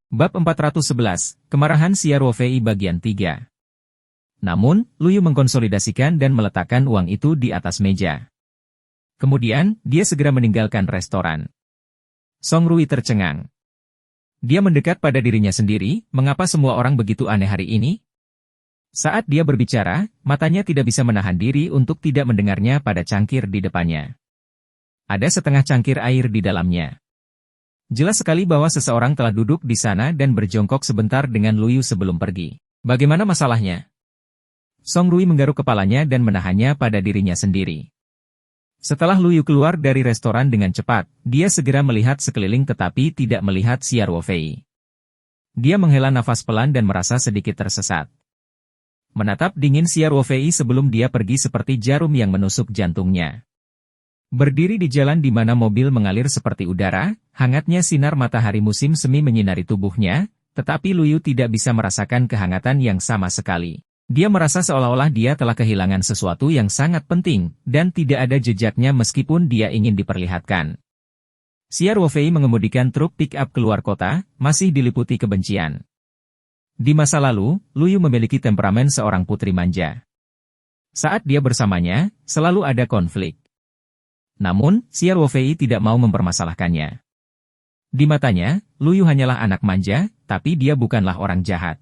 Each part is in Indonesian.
Bab 411, Kemarahan Xia Ruofei bagian 3. Namun, Luyu mengkonsolidasikan dan meletakkan uang itu di atas meja. Kemudian, dia segera meninggalkan restoran. Song Rui tercengang. Dia mendekat pada dirinya sendiri, mengapa semua orang begitu aneh hari ini? Saat dia berbicara, matanya tidak bisa menahan diri untuk tidak mendengarnya pada cangkir di depannya. Ada setengah cangkir air di dalamnya. Jelas sekali bahwa seseorang telah duduk di sana dan berjongkok sebentar dengan Luyu sebelum pergi. Bagaimana masalahnya? Song Rui menggaruk kepalanya dan menahannya pada dirinya sendiri. Setelah Luyu keluar dari restoran dengan cepat, dia segera melihat sekeliling tetapi tidak melihat Xia Ruofei. Dia menghela nafas pelan dan merasa sedikit tersesat. Menatap dingin Xia Ruofei sebelum dia pergi seperti jarum yang menusuk jantungnya. Berdiri di jalan di mana mobil mengalir seperti udara, hangatnya sinar matahari musim semi menyinari tubuhnya, tetapi Luyu tidak bisa merasakan kehangatan yang sama sekali. Dia merasa seolah-olah dia telah kehilangan sesuatu yang sangat penting, dan tidak ada jejaknya meskipun dia ingin diperlihatkan. Xia Ruofei mengemudikan truk pick-up keluar kota, masih diliputi kebencian. Di masa lalu, Luyu memiliki temperamen seorang putri manja. Saat dia bersamanya, selalu ada konflik. Namun, Xia Ruofei tidak mau mempermasalahkannya. Di matanya, Luyu hanyalah anak manja, tapi dia bukanlah orang jahat.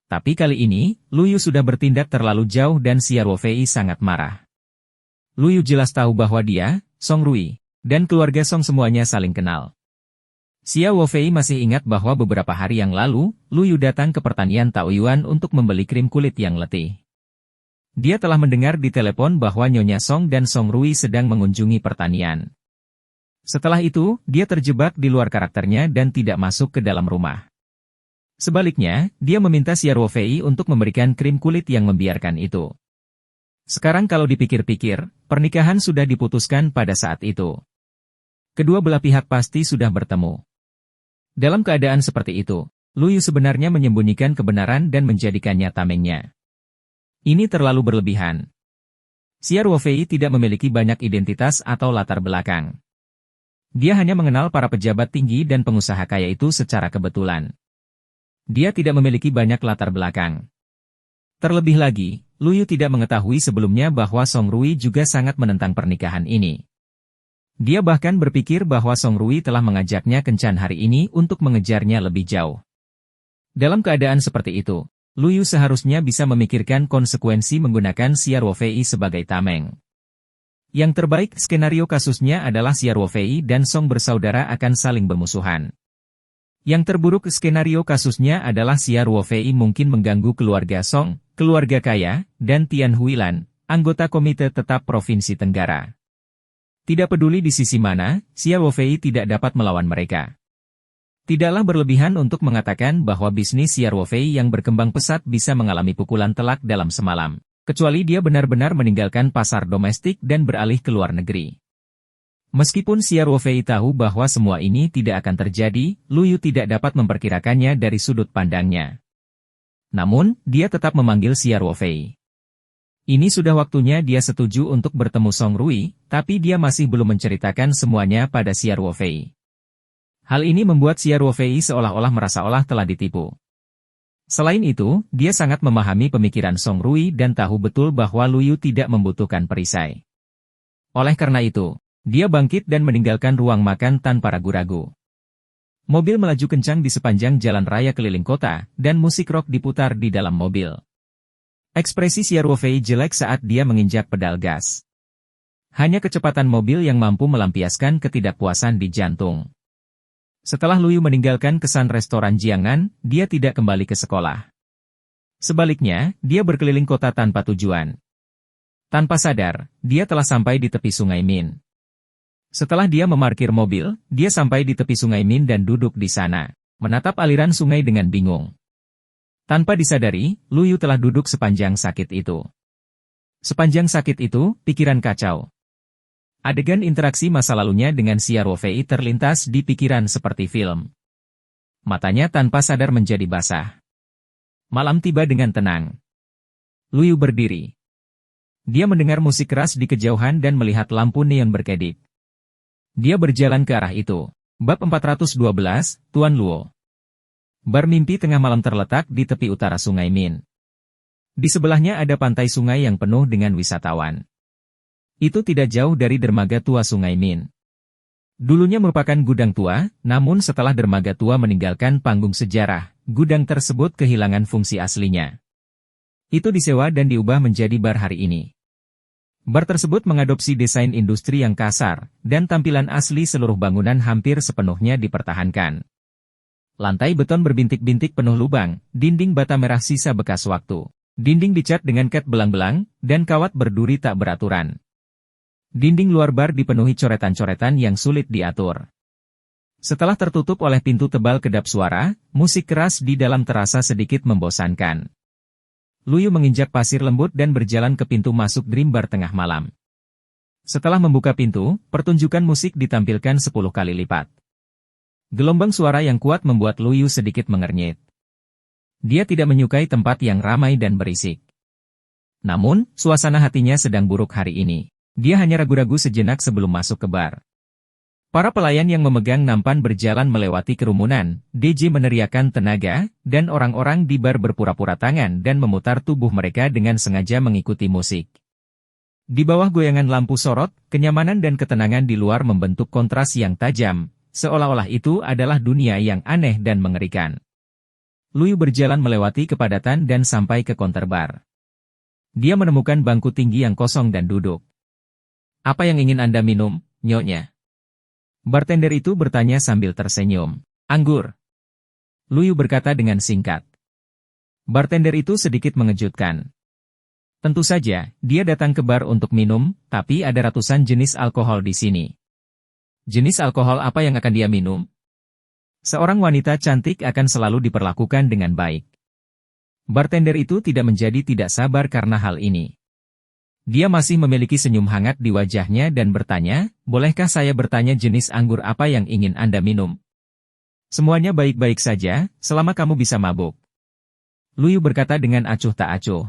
Tapi kali ini, Luyu sudah bertindak terlalu jauh dan Xia Ruofei sangat marah. Luyu jelas tahu bahwa dia, Song Rui, dan keluarga Song semuanya saling kenal. Xia Ruofei masih ingat bahwa beberapa hari yang lalu, Luyu datang ke pertanian Taoyuan untuk membeli krim kulit yang letih. Dia telah mendengar di telepon bahwa Nyonya Song dan Song Rui sedang mengunjungi pertanian. Setelah itu, dia terjebak di luar karakternya dan tidak masuk ke dalam rumah. Sebaliknya, dia meminta Xia Ruofei untuk memberikan krim kulit yang membiarkan itu. Sekarang kalau dipikir-pikir, pernikahan sudah diputuskan pada saat itu. Kedua belah pihak pasti sudah bertemu. Dalam keadaan seperti itu, Luyu sebenarnya menyembunyikan kebenaran dan menjadikannya tamengnya. Ini terlalu berlebihan. Xia Ruofei tidak memiliki banyak identitas atau latar belakang. Dia hanya mengenal para pejabat tinggi dan pengusaha kaya itu secara kebetulan. Dia tidak memiliki banyak latar belakang. Terlebih lagi, Luyu tidak mengetahui sebelumnya bahwa Song Rui juga sangat menentang pernikahan ini. Dia bahkan berpikir bahwa Song Rui telah mengajaknya kencan hari ini untuk mengejarnya lebih jauh. Dalam keadaan seperti itu, Luyu seharusnya bisa memikirkan konsekuensi menggunakan Xia Ruofei sebagai tameng. Yang terbaik skenario kasusnya adalah Xia Ruofei dan Song bersaudara akan saling bermusuhan. Yang terburuk skenario kasusnya adalah Xia Ruofei mungkin mengganggu keluarga Song, keluarga kaya, dan Tian Huilan, anggota Komite Tetap Provinsi Tenggara. Tidak peduli di sisi mana, Xia Ruofei tidak dapat melawan mereka. Tidaklah berlebihan untuk mengatakan bahwa bisnis Xia Ruofei yang berkembang pesat bisa mengalami pukulan telak dalam semalam, kecuali dia benar-benar meninggalkan pasar domestik dan beralih ke luar negeri. Meskipun Xia Ruofei tahu bahwa semua ini tidak akan terjadi, Luyu tidak dapat memperkirakannya dari sudut pandangnya. Namun, dia tetap memanggil Xia Ruofei. Ini sudah waktunya dia setuju untuk bertemu Song Rui, tapi dia masih belum menceritakan semuanya pada Xia Ruofei. Hal ini membuat Xia Ruofei seolah-olah merasa telah ditipu. Selain itu, dia sangat memahami pemikiran Song Rui dan tahu betul bahwa Luyu tidak membutuhkan perisai. Oleh karena itu, dia bangkit dan meninggalkan ruang makan tanpa ragu-ragu. Mobil melaju kencang di sepanjang jalan raya keliling kota, dan musik rock diputar di dalam mobil. Ekspresi Xia Ruofei jelek saat dia menginjak pedal gas. Hanya kecepatan mobil yang mampu melampiaskan ketidakpuasan di jantung. Setelah Luyu meninggalkan kesan restoran Jiangan, dia tidak kembali ke sekolah. Sebaliknya, dia berkeliling kota tanpa tujuan. Tanpa sadar, dia telah sampai di tepi Sungai Min. Setelah dia memarkir mobil, dia sampai di tepi Sungai Min dan duduk di sana, menatap aliran sungai dengan bingung. Tanpa disadari, Luyu telah duduk sepanjang sakit itu. Sepanjang sakit itu, pikiran kacau. Adegan interaksi masa lalunya dengan Xia Ruofei terlintas di pikiran seperti film. Matanya tanpa sadar menjadi basah. Malam tiba dengan tenang. Luyu berdiri. Dia mendengar musik keras di kejauhan dan melihat lampu neon berkedip. Dia berjalan ke arah itu. Bab 412, Tuan Luo. Bar Mimpi Tengah Malam terletak di tepi utara Sungai Min. Di sebelahnya ada pantai sungai yang penuh dengan wisatawan. Itu tidak jauh dari dermaga tua Sungai Min. Dulunya merupakan gudang tua, namun setelah dermaga tua meninggalkan panggung sejarah, gudang tersebut kehilangan fungsi aslinya. Itu disewa dan diubah menjadi bar hari ini. Bar tersebut mengadopsi desain industri yang kasar, dan tampilan asli seluruh bangunan hampir sepenuhnya dipertahankan. Lantai beton berbintik-bintik penuh lubang, dinding bata merah sisa bekas waktu. Dinding dicat dengan cat belang-belang, dan kawat berduri tak beraturan. Dinding luar bar dipenuhi coretan-coretan yang sulit diatur. Setelah tertutup oleh pintu tebal kedap suara, musik keras di dalam terasa sedikit membosankan. Luyu menginjak pasir lembut dan berjalan ke pintu masuk Dream Bar tengah malam. Setelah membuka pintu, pertunjukan musik ditampilkan 10 kali lipat. Gelombang suara yang kuat membuat Luyu sedikit mengernyit. Dia tidak menyukai tempat yang ramai dan berisik. Namun, suasana hatinya sedang buruk hari ini. Dia hanya ragu-ragu sejenak sebelum masuk ke bar. Para pelayan yang memegang nampan berjalan melewati kerumunan, DJ meneriakkan tenaga, dan orang-orang di bar berpura-pura tangan dan memutar tubuh mereka dengan sengaja mengikuti musik. Di bawah goyangan lampu sorot, kenyamanan dan ketenangan di luar membentuk kontras yang tajam, seolah-olah itu adalah dunia yang aneh dan mengerikan. Luyu berjalan melewati kepadatan dan sampai ke counter bar. Dia menemukan bangku tinggi yang kosong dan duduk. "Apa yang ingin Anda minum, Nyonya?" Bartender itu bertanya sambil tersenyum. "Anggur," Luyu berkata dengan singkat. Bartender itu sedikit mengejutkan. Tentu saja, dia datang ke bar untuk minum, tapi ada ratusan jenis alkohol di sini. Jenis alkohol apa yang akan dia minum? Seorang wanita cantik akan selalu diperlakukan dengan baik. Bartender itu tidak menjadi tidak sabar karena hal ini. Dia masih memiliki senyum hangat di wajahnya dan bertanya, "Bolehkah saya bertanya jenis anggur apa yang ingin Anda minum?" "Semuanya baik-baik saja, selama kamu bisa mabuk," Luyu berkata dengan acuh tak acuh.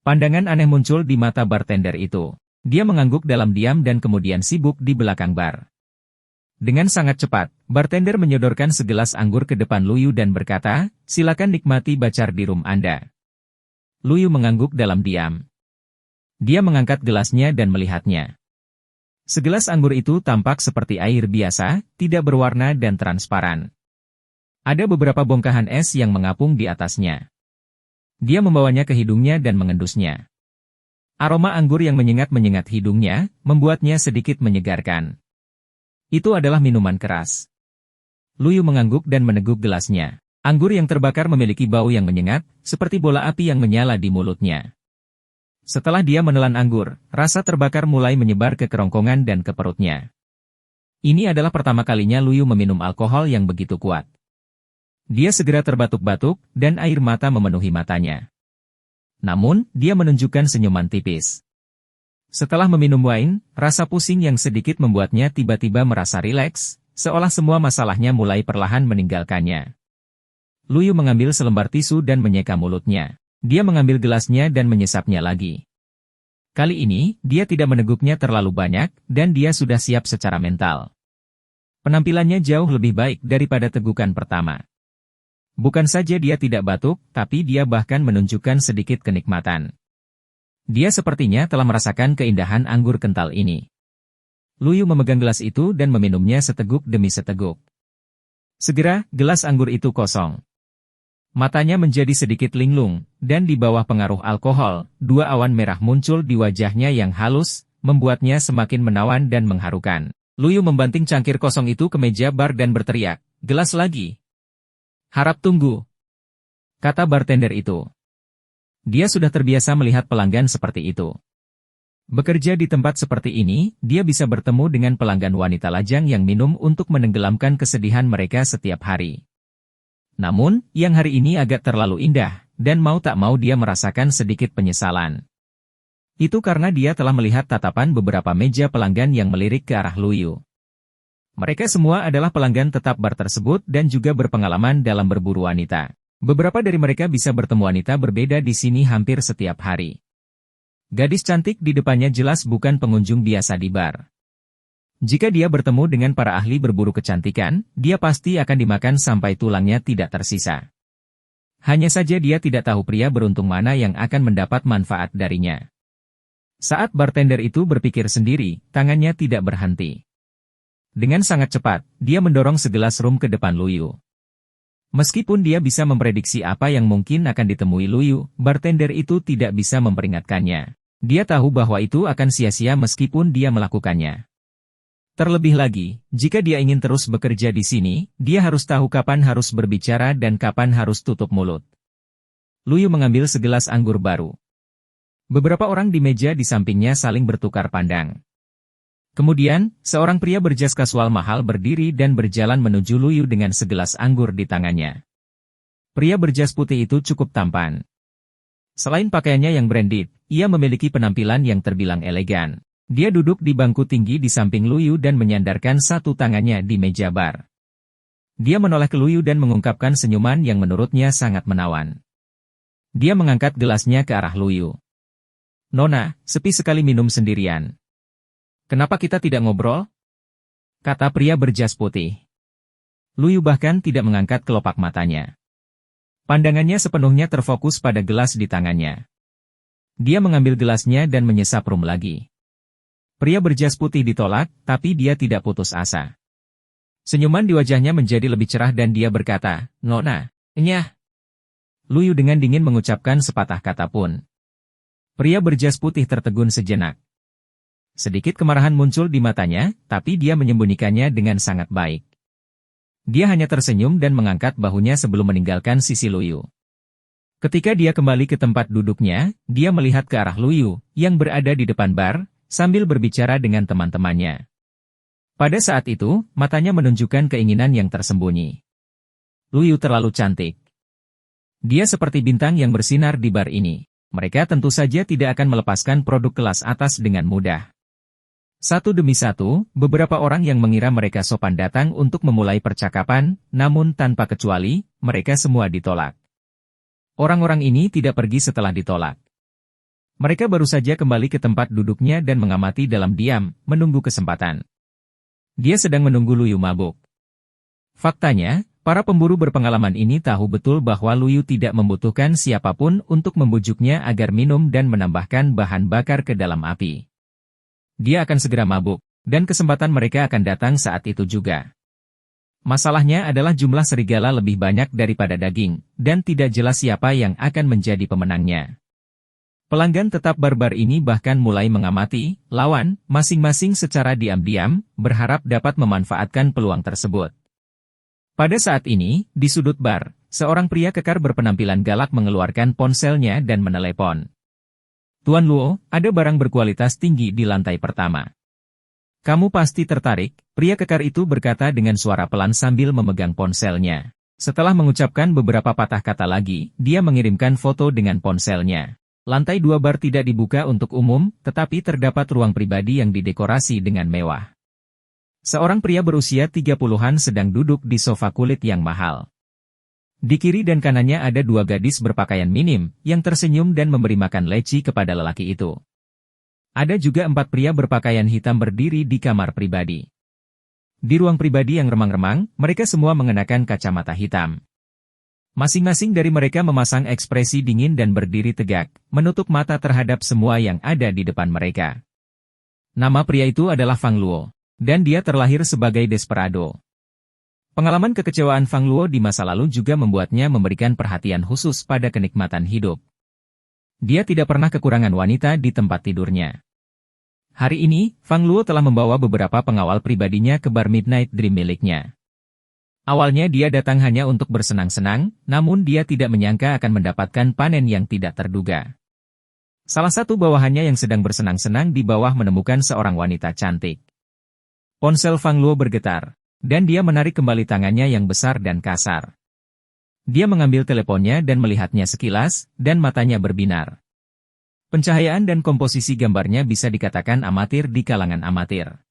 Pandangan aneh muncul di mata bartender itu. Dia mengangguk dalam diam dan kemudian sibuk di belakang bar. Dengan sangat cepat, bartender menyodorkan segelas anggur ke depan Luyu dan berkata, "Silakan nikmati bacar di rum Anda." Luyu mengangguk dalam diam. Dia mengangkat gelasnya dan melihatnya. Segelas anggur itu tampak seperti air biasa, tidak berwarna dan transparan. Ada beberapa bongkahan es yang mengapung di atasnya. Dia membawanya ke hidungnya dan mengendusnya. Aroma anggur yang menyengat-menyengat hidungnya, membuatnya sedikit menyegarkan. Itu adalah minuman keras. Luyu mengangguk dan meneguk gelasnya. Anggur yang terbakar memiliki bau yang menyengat, seperti bola api yang menyala di mulutnya. Setelah dia menelan anggur, rasa terbakar mulai menyebar ke kerongkongan dan ke perutnya. Ini adalah pertama kalinya Luyu meminum alkohol yang begitu kuat. Dia segera terbatuk-batuk, dan air mata memenuhi matanya. Namun, dia menunjukkan senyuman tipis. Setelah meminum wine, rasa pusing yang sedikit membuatnya tiba-tiba merasa rileks, seolah semua masalahnya mulai perlahan meninggalkannya. Luyu mengambil selembar tisu dan menyeka mulutnya. Dia mengambil gelasnya dan menyesapnya lagi. Kali ini, dia tidak meneguknya terlalu banyak, dan dia sudah siap secara mental. Penampilannya jauh lebih baik daripada tegukan pertama. Bukan saja dia tidak batuk, tapi dia bahkan menunjukkan sedikit kenikmatan. Dia sepertinya telah merasakan keindahan anggur kental ini. Luyu memegang gelas itu dan meminumnya seteguk demi seteguk. Segera, gelas anggur itu kosong. Matanya menjadi sedikit linglung, dan di bawah pengaruh alkohol, dua awan merah muncul di wajahnya yang halus, membuatnya semakin menawan dan mengharukan. Luyu membanting cangkir kosong itu ke meja bar dan berteriak, "Gelas lagi." "Harap tunggu," kata bartender itu. Dia sudah terbiasa melihat pelanggan seperti itu. Bekerja di tempat seperti ini, dia bisa bertemu dengan pelanggan wanita lajang yang minum untuk menenggelamkan kesedihan mereka setiap hari. Namun, yang hari ini agak terlalu indah, dan mau tak mau dia merasakan sedikit penyesalan. Itu karena dia telah melihat tatapan beberapa meja pelanggan yang melirik ke arah Luyu. Mereka semua adalah pelanggan tetap bar tersebut dan juga berpengalaman dalam berburu wanita. Beberapa dari mereka bisa bertemu wanita berbeda di sini hampir setiap hari. Gadis cantik di depannya jelas bukan pengunjung biasa di bar. Jika dia bertemu dengan para ahli berburu kecantikan, dia pasti akan dimakan sampai tulangnya tidak tersisa. Hanya saja dia tidak tahu pria beruntung mana yang akan mendapat manfaat darinya. Saat bartender itu berpikir sendiri, tangannya tidak berhenti. Dengan sangat cepat, dia mendorong segelas rum ke depan Luyu. Meskipun dia bisa memprediksi apa yang mungkin akan ditemui Luyu, bartender itu tidak bisa memperingatkannya. Dia tahu bahwa itu akan sia-sia meskipun dia melakukannya. Terlebih lagi, jika dia ingin terus bekerja di sini, dia harus tahu kapan harus berbicara dan kapan harus tutup mulut. Luyu mengambil segelas anggur baru. Beberapa orang di meja di sampingnya saling bertukar pandang. Kemudian, seorang pria berjas kasual mahal berdiri dan berjalan menuju Luyu dengan segelas anggur di tangannya. Pria berjas putih itu cukup tampan. Selain pakaiannya yang branded, ia memiliki penampilan yang terbilang elegan. Dia duduk di bangku tinggi di samping Luyu dan menyandarkan satu tangannya di meja bar. Dia menoleh ke Luyu dan mengungkapkan senyuman yang menurutnya sangat menawan. Dia mengangkat gelasnya ke arah Luyu. "Nona, sepi sekali minum sendirian. Kenapa kita tidak ngobrol?" kata pria berjas putih. Luyu bahkan tidak mengangkat kelopak matanya. Pandangannya sepenuhnya terfokus pada gelas di tangannya. Dia mengambil gelasnya dan menyesap rum lagi. Pria berjas putih ditolak, tapi dia tidak putus asa. Senyuman di wajahnya menjadi lebih cerah dan dia berkata, "Nona, nyah." Luyu dengan dingin mengucapkan sepatah kata pun. Pria berjas putih tertegun sejenak. Sedikit kemarahan muncul di matanya, tapi dia menyembunyikannya dengan sangat baik. Dia hanya tersenyum dan mengangkat bahunya sebelum meninggalkan sisi Luyu. Ketika dia kembali ke tempat duduknya, dia melihat ke arah Luyu, yang berada di depan bar, sambil berbicara dengan teman-temannya. Pada saat itu, matanya menunjukkan keinginan yang tersembunyi. Luyu terlalu cantik. Dia seperti bintang yang bersinar di bar ini. Mereka tentu saja tidak akan melepaskan produk kelas atas dengan mudah. Satu demi satu, beberapa orang yang mengira mereka sopan datang untuk memulai percakapan, namun tanpa kecuali, mereka semua ditolak. Orang-orang ini tidak pergi setelah ditolak. Mereka baru saja kembali ke tempat duduknya dan mengamati dalam diam, menunggu kesempatan. Dia sedang menunggu Luyu mabuk. Faktanya, para pemburu berpengalaman ini tahu betul bahwa Luyu tidak membutuhkan siapapun untuk membujuknya agar minum dan menambahkan bahan bakar ke dalam api. Dia akan segera mabuk, dan kesempatan mereka akan datang saat itu juga. Masalahnya adalah jumlah serigala lebih banyak daripada daging, dan tidak jelas siapa yang akan menjadi pemenangnya. Pelanggan tetap barbar ini bahkan mulai mengamati lawan masing-masing secara diam-diam, berharap dapat memanfaatkan peluang tersebut. Pada saat ini, di sudut bar, seorang pria kekar berpenampilan galak mengeluarkan ponselnya dan menelepon. "Tuan Luo, ada barang berkualitas tinggi di lantai pertama. Kamu pasti tertarik," pria kekar itu berkata dengan suara pelan sambil memegang ponselnya. Setelah mengucapkan beberapa patah kata lagi, dia mengirimkan foto dengan ponselnya. Lantai 2 bar tidak dibuka untuk umum, tetapi terdapat ruang pribadi yang didekorasi dengan mewah. Seorang pria berusia 30-an sedang duduk di sofa kulit yang mahal. Di kiri dan kanannya ada dua gadis berpakaian minim, yang tersenyum dan memberi makan leci kepada lelaki itu. Ada juga 4 pria berpakaian hitam berdiri di kamar pribadi. Di ruang pribadi yang remang-remang, mereka semua mengenakan kacamata hitam. Masing-masing dari mereka memasang ekspresi dingin dan berdiri tegak, menutup mata terhadap semua yang ada di depan mereka. Nama pria itu adalah Fang Luo, dan dia terlahir sebagai desperado. Pengalaman kekecewaan Fang Luo di masa lalu juga membuatnya memberikan perhatian khusus pada kenikmatan hidup. Dia tidak pernah kekurangan wanita di tempat tidurnya. Hari ini, Fang Luo telah membawa beberapa pengawal pribadinya ke bar Midnight Dream miliknya. Awalnya dia datang hanya untuk bersenang-senang, namun dia tidak menyangka akan mendapatkan panen yang tidak terduga. Salah satu bawahannya yang sedang bersenang-senang di bawah menemukan seorang wanita cantik. Ponsel Fang Luo bergetar, dan dia menarik kembali tangannya yang besar dan kasar. Dia mengambil teleponnya dan melihatnya sekilas, dan matanya berbinar. Pencahayaan dan komposisi gambarnya bisa dikatakan amatir di kalangan amatir.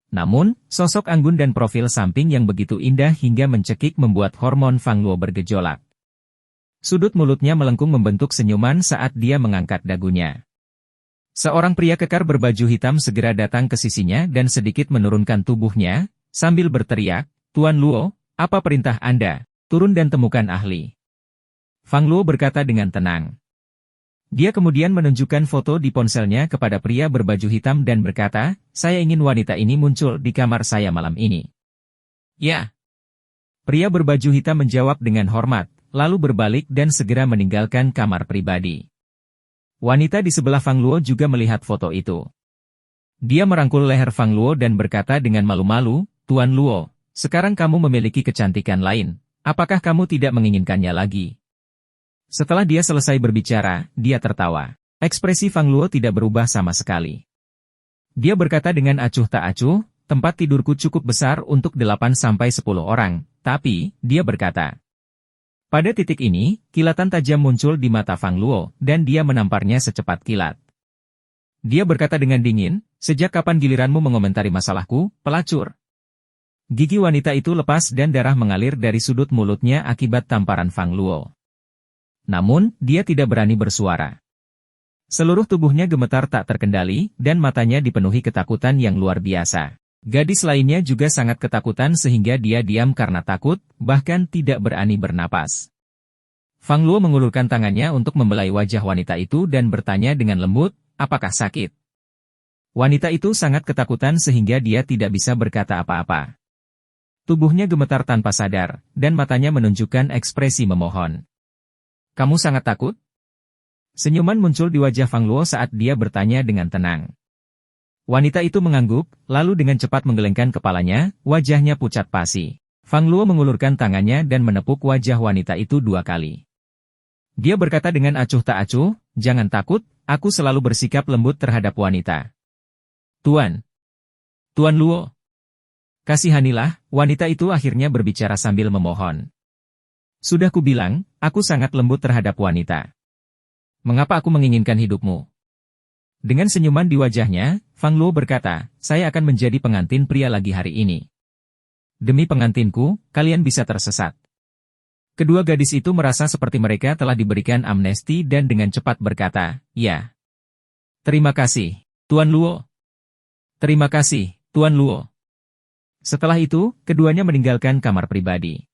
Namun, sosok anggun dan profil samping yang begitu indah hingga mencekik membuat hormon Fang Luo bergejolak. Sudut mulutnya melengkung membentuk senyuman saat dia mengangkat dagunya. Seorang pria kekar berbaju hitam segera datang ke sisinya dan sedikit menurunkan tubuhnya, sambil berteriak, "Tuan Luo, apa perintah Anda? Turun dan temukan ahli." Fang Luo berkata dengan tenang. Dia kemudian menunjukkan foto di ponselnya kepada pria berbaju hitam dan berkata, "Saya ingin wanita ini muncul di kamar saya malam ini." "Ya." Pria berbaju hitam menjawab dengan hormat, lalu berbalik dan segera meninggalkan kamar pribadi. Wanita di sebelah Fang Luo juga melihat foto itu. Dia merangkul leher Fang Luo dan berkata dengan malu-malu, "Tuan Luo, sekarang kamu memiliki kecantikan lain. Apakah kamu tidak menginginkannya lagi?" Setelah dia selesai berbicara, dia tertawa. Ekspresi Fang Luo tidak berubah sama sekali. Dia berkata dengan acuh tak acuh, "Tempat tidurku cukup besar untuk 8-10 orang, tapi," dia berkata. Pada titik ini, kilatan tajam muncul di mata Fang Luo, dan dia menamparnya secepat kilat. Dia berkata dengan dingin, "Sejak kapan giliranmu mengomentari masalahku, pelacur?" Gigi wanita itu lepas dan darah mengalir dari sudut mulutnya akibat tamparan Fang Luo. Namun, dia tidak berani bersuara. Seluruh tubuhnya gemetar tak terkendali, dan matanya dipenuhi ketakutan yang luar biasa. Gadis lainnya juga sangat ketakutan sehingga dia diam karena takut, bahkan tidak berani bernapas. Fang Luo mengulurkan tangannya untuk membelai wajah wanita itu dan bertanya dengan lembut, "Apakah sakit?" Wanita itu sangat ketakutan sehingga dia tidak bisa berkata apa-apa. Tubuhnya gemetar tanpa sadar, dan matanya menunjukkan ekspresi memohon. "Kamu sangat takut?" Senyuman muncul di wajah Fang Luo saat dia bertanya dengan tenang. Wanita itu mengangguk, lalu dengan cepat menggelengkan kepalanya, wajahnya pucat pasi. Fang Luo mengulurkan tangannya dan menepuk wajah wanita itu 2 kali. Dia berkata dengan acuh tak acuh, "Jangan takut, aku selalu bersikap lembut terhadap wanita." "Tuan Luo." "Kasihanilah," wanita itu akhirnya berbicara sambil memohon. "Sudah kubilang, aku sangat lembut terhadap wanita. Mengapa aku menginginkan hidupmu?" Dengan senyuman di wajahnya, Fang Luo berkata, "Saya akan menjadi pengantin pria lagi hari ini. Demi pengantinku, kalian bisa tersesat." Kedua gadis itu merasa seperti mereka telah diberikan amnesti dan dengan cepat berkata, "Ya. Terima kasih, Tuan Luo. Terima kasih, Tuan Luo." Setelah itu, keduanya meninggalkan kamar pribadi.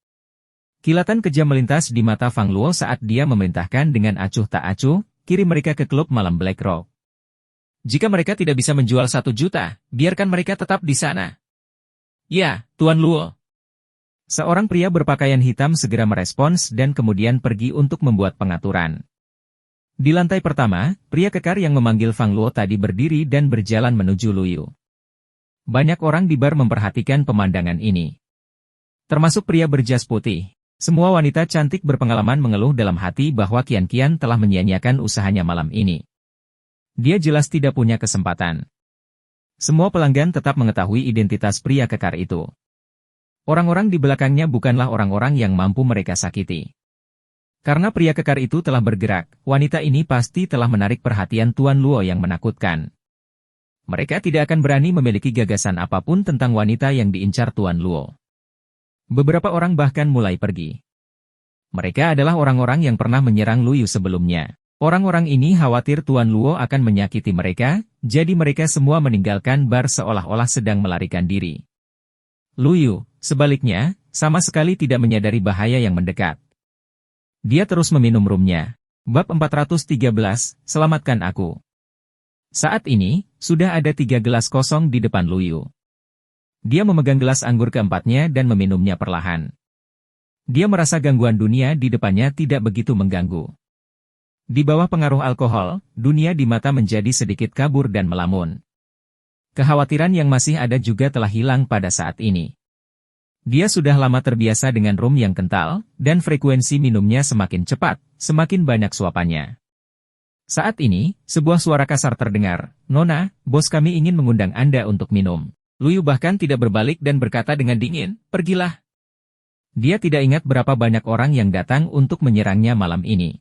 Kilatan kejam melintas di mata Fang Luo saat dia memerintahkan dengan acuh tak acuh, kirim mereka ke klub malam Black Rock. "Jika mereka tidak bisa menjual 1 juta, biarkan mereka tetap di sana." "Ya, Tuan Luo." Seorang pria berpakaian hitam segera merespons dan kemudian pergi untuk membuat pengaturan. Di lantai pertama, pria kekar yang memanggil Fang Luo tadi berdiri dan berjalan menuju Luyu. Banyak orang di bar memperhatikan pemandangan ini. Termasuk pria berjas putih. Semua wanita cantik berpengalaman mengeluh dalam hati bahwa Qian telah menyia-nyiakan usahanya malam ini. Dia jelas tidak punya kesempatan. Semua pelanggan tetap mengetahui identitas pria kekar itu. Orang-orang di belakangnya bukanlah orang-orang yang mampu mereka sakiti. Karena pria kekar itu telah bergerak, wanita ini pasti telah menarik perhatian Tuan Luo yang menakutkan. Mereka tidak akan berani memiliki gagasan apapun tentang wanita yang diincar Tuan Luo. Beberapa orang bahkan mulai pergi. Mereka adalah orang-orang yang pernah menyerang Luyu sebelumnya. Orang-orang ini khawatir Tuan Luo akan menyakiti mereka, jadi mereka semua meninggalkan bar seolah-olah sedang melarikan diri. Luyu, sebaliknya, sama sekali tidak menyadari bahaya yang mendekat. Dia terus meminum rumnya. Bab 413, Selamatkan Aku. Saat ini, sudah ada 3 gelas kosong di depan Luyu. Dia memegang gelas anggur keempatnya dan meminumnya perlahan. Dia merasa gangguan dunia di depannya tidak begitu mengganggu. Di bawah pengaruh alkohol, dunia di mata menjadi sedikit kabur dan melamun. Kekhawatiran yang masih ada juga telah hilang pada saat ini. Dia sudah lama terbiasa dengan rum yang kental, dan frekuensi minumnya semakin cepat, semakin banyak suapannya. Saat ini, sebuah suara kasar terdengar, "Nona, bos kami ingin mengundang Anda untuk minum." Luyu bahkan tidak berbalik dan berkata dengan dingin, "Pergilah." Dia tidak ingat berapa banyak orang yang datang untuk menyerangnya malam ini.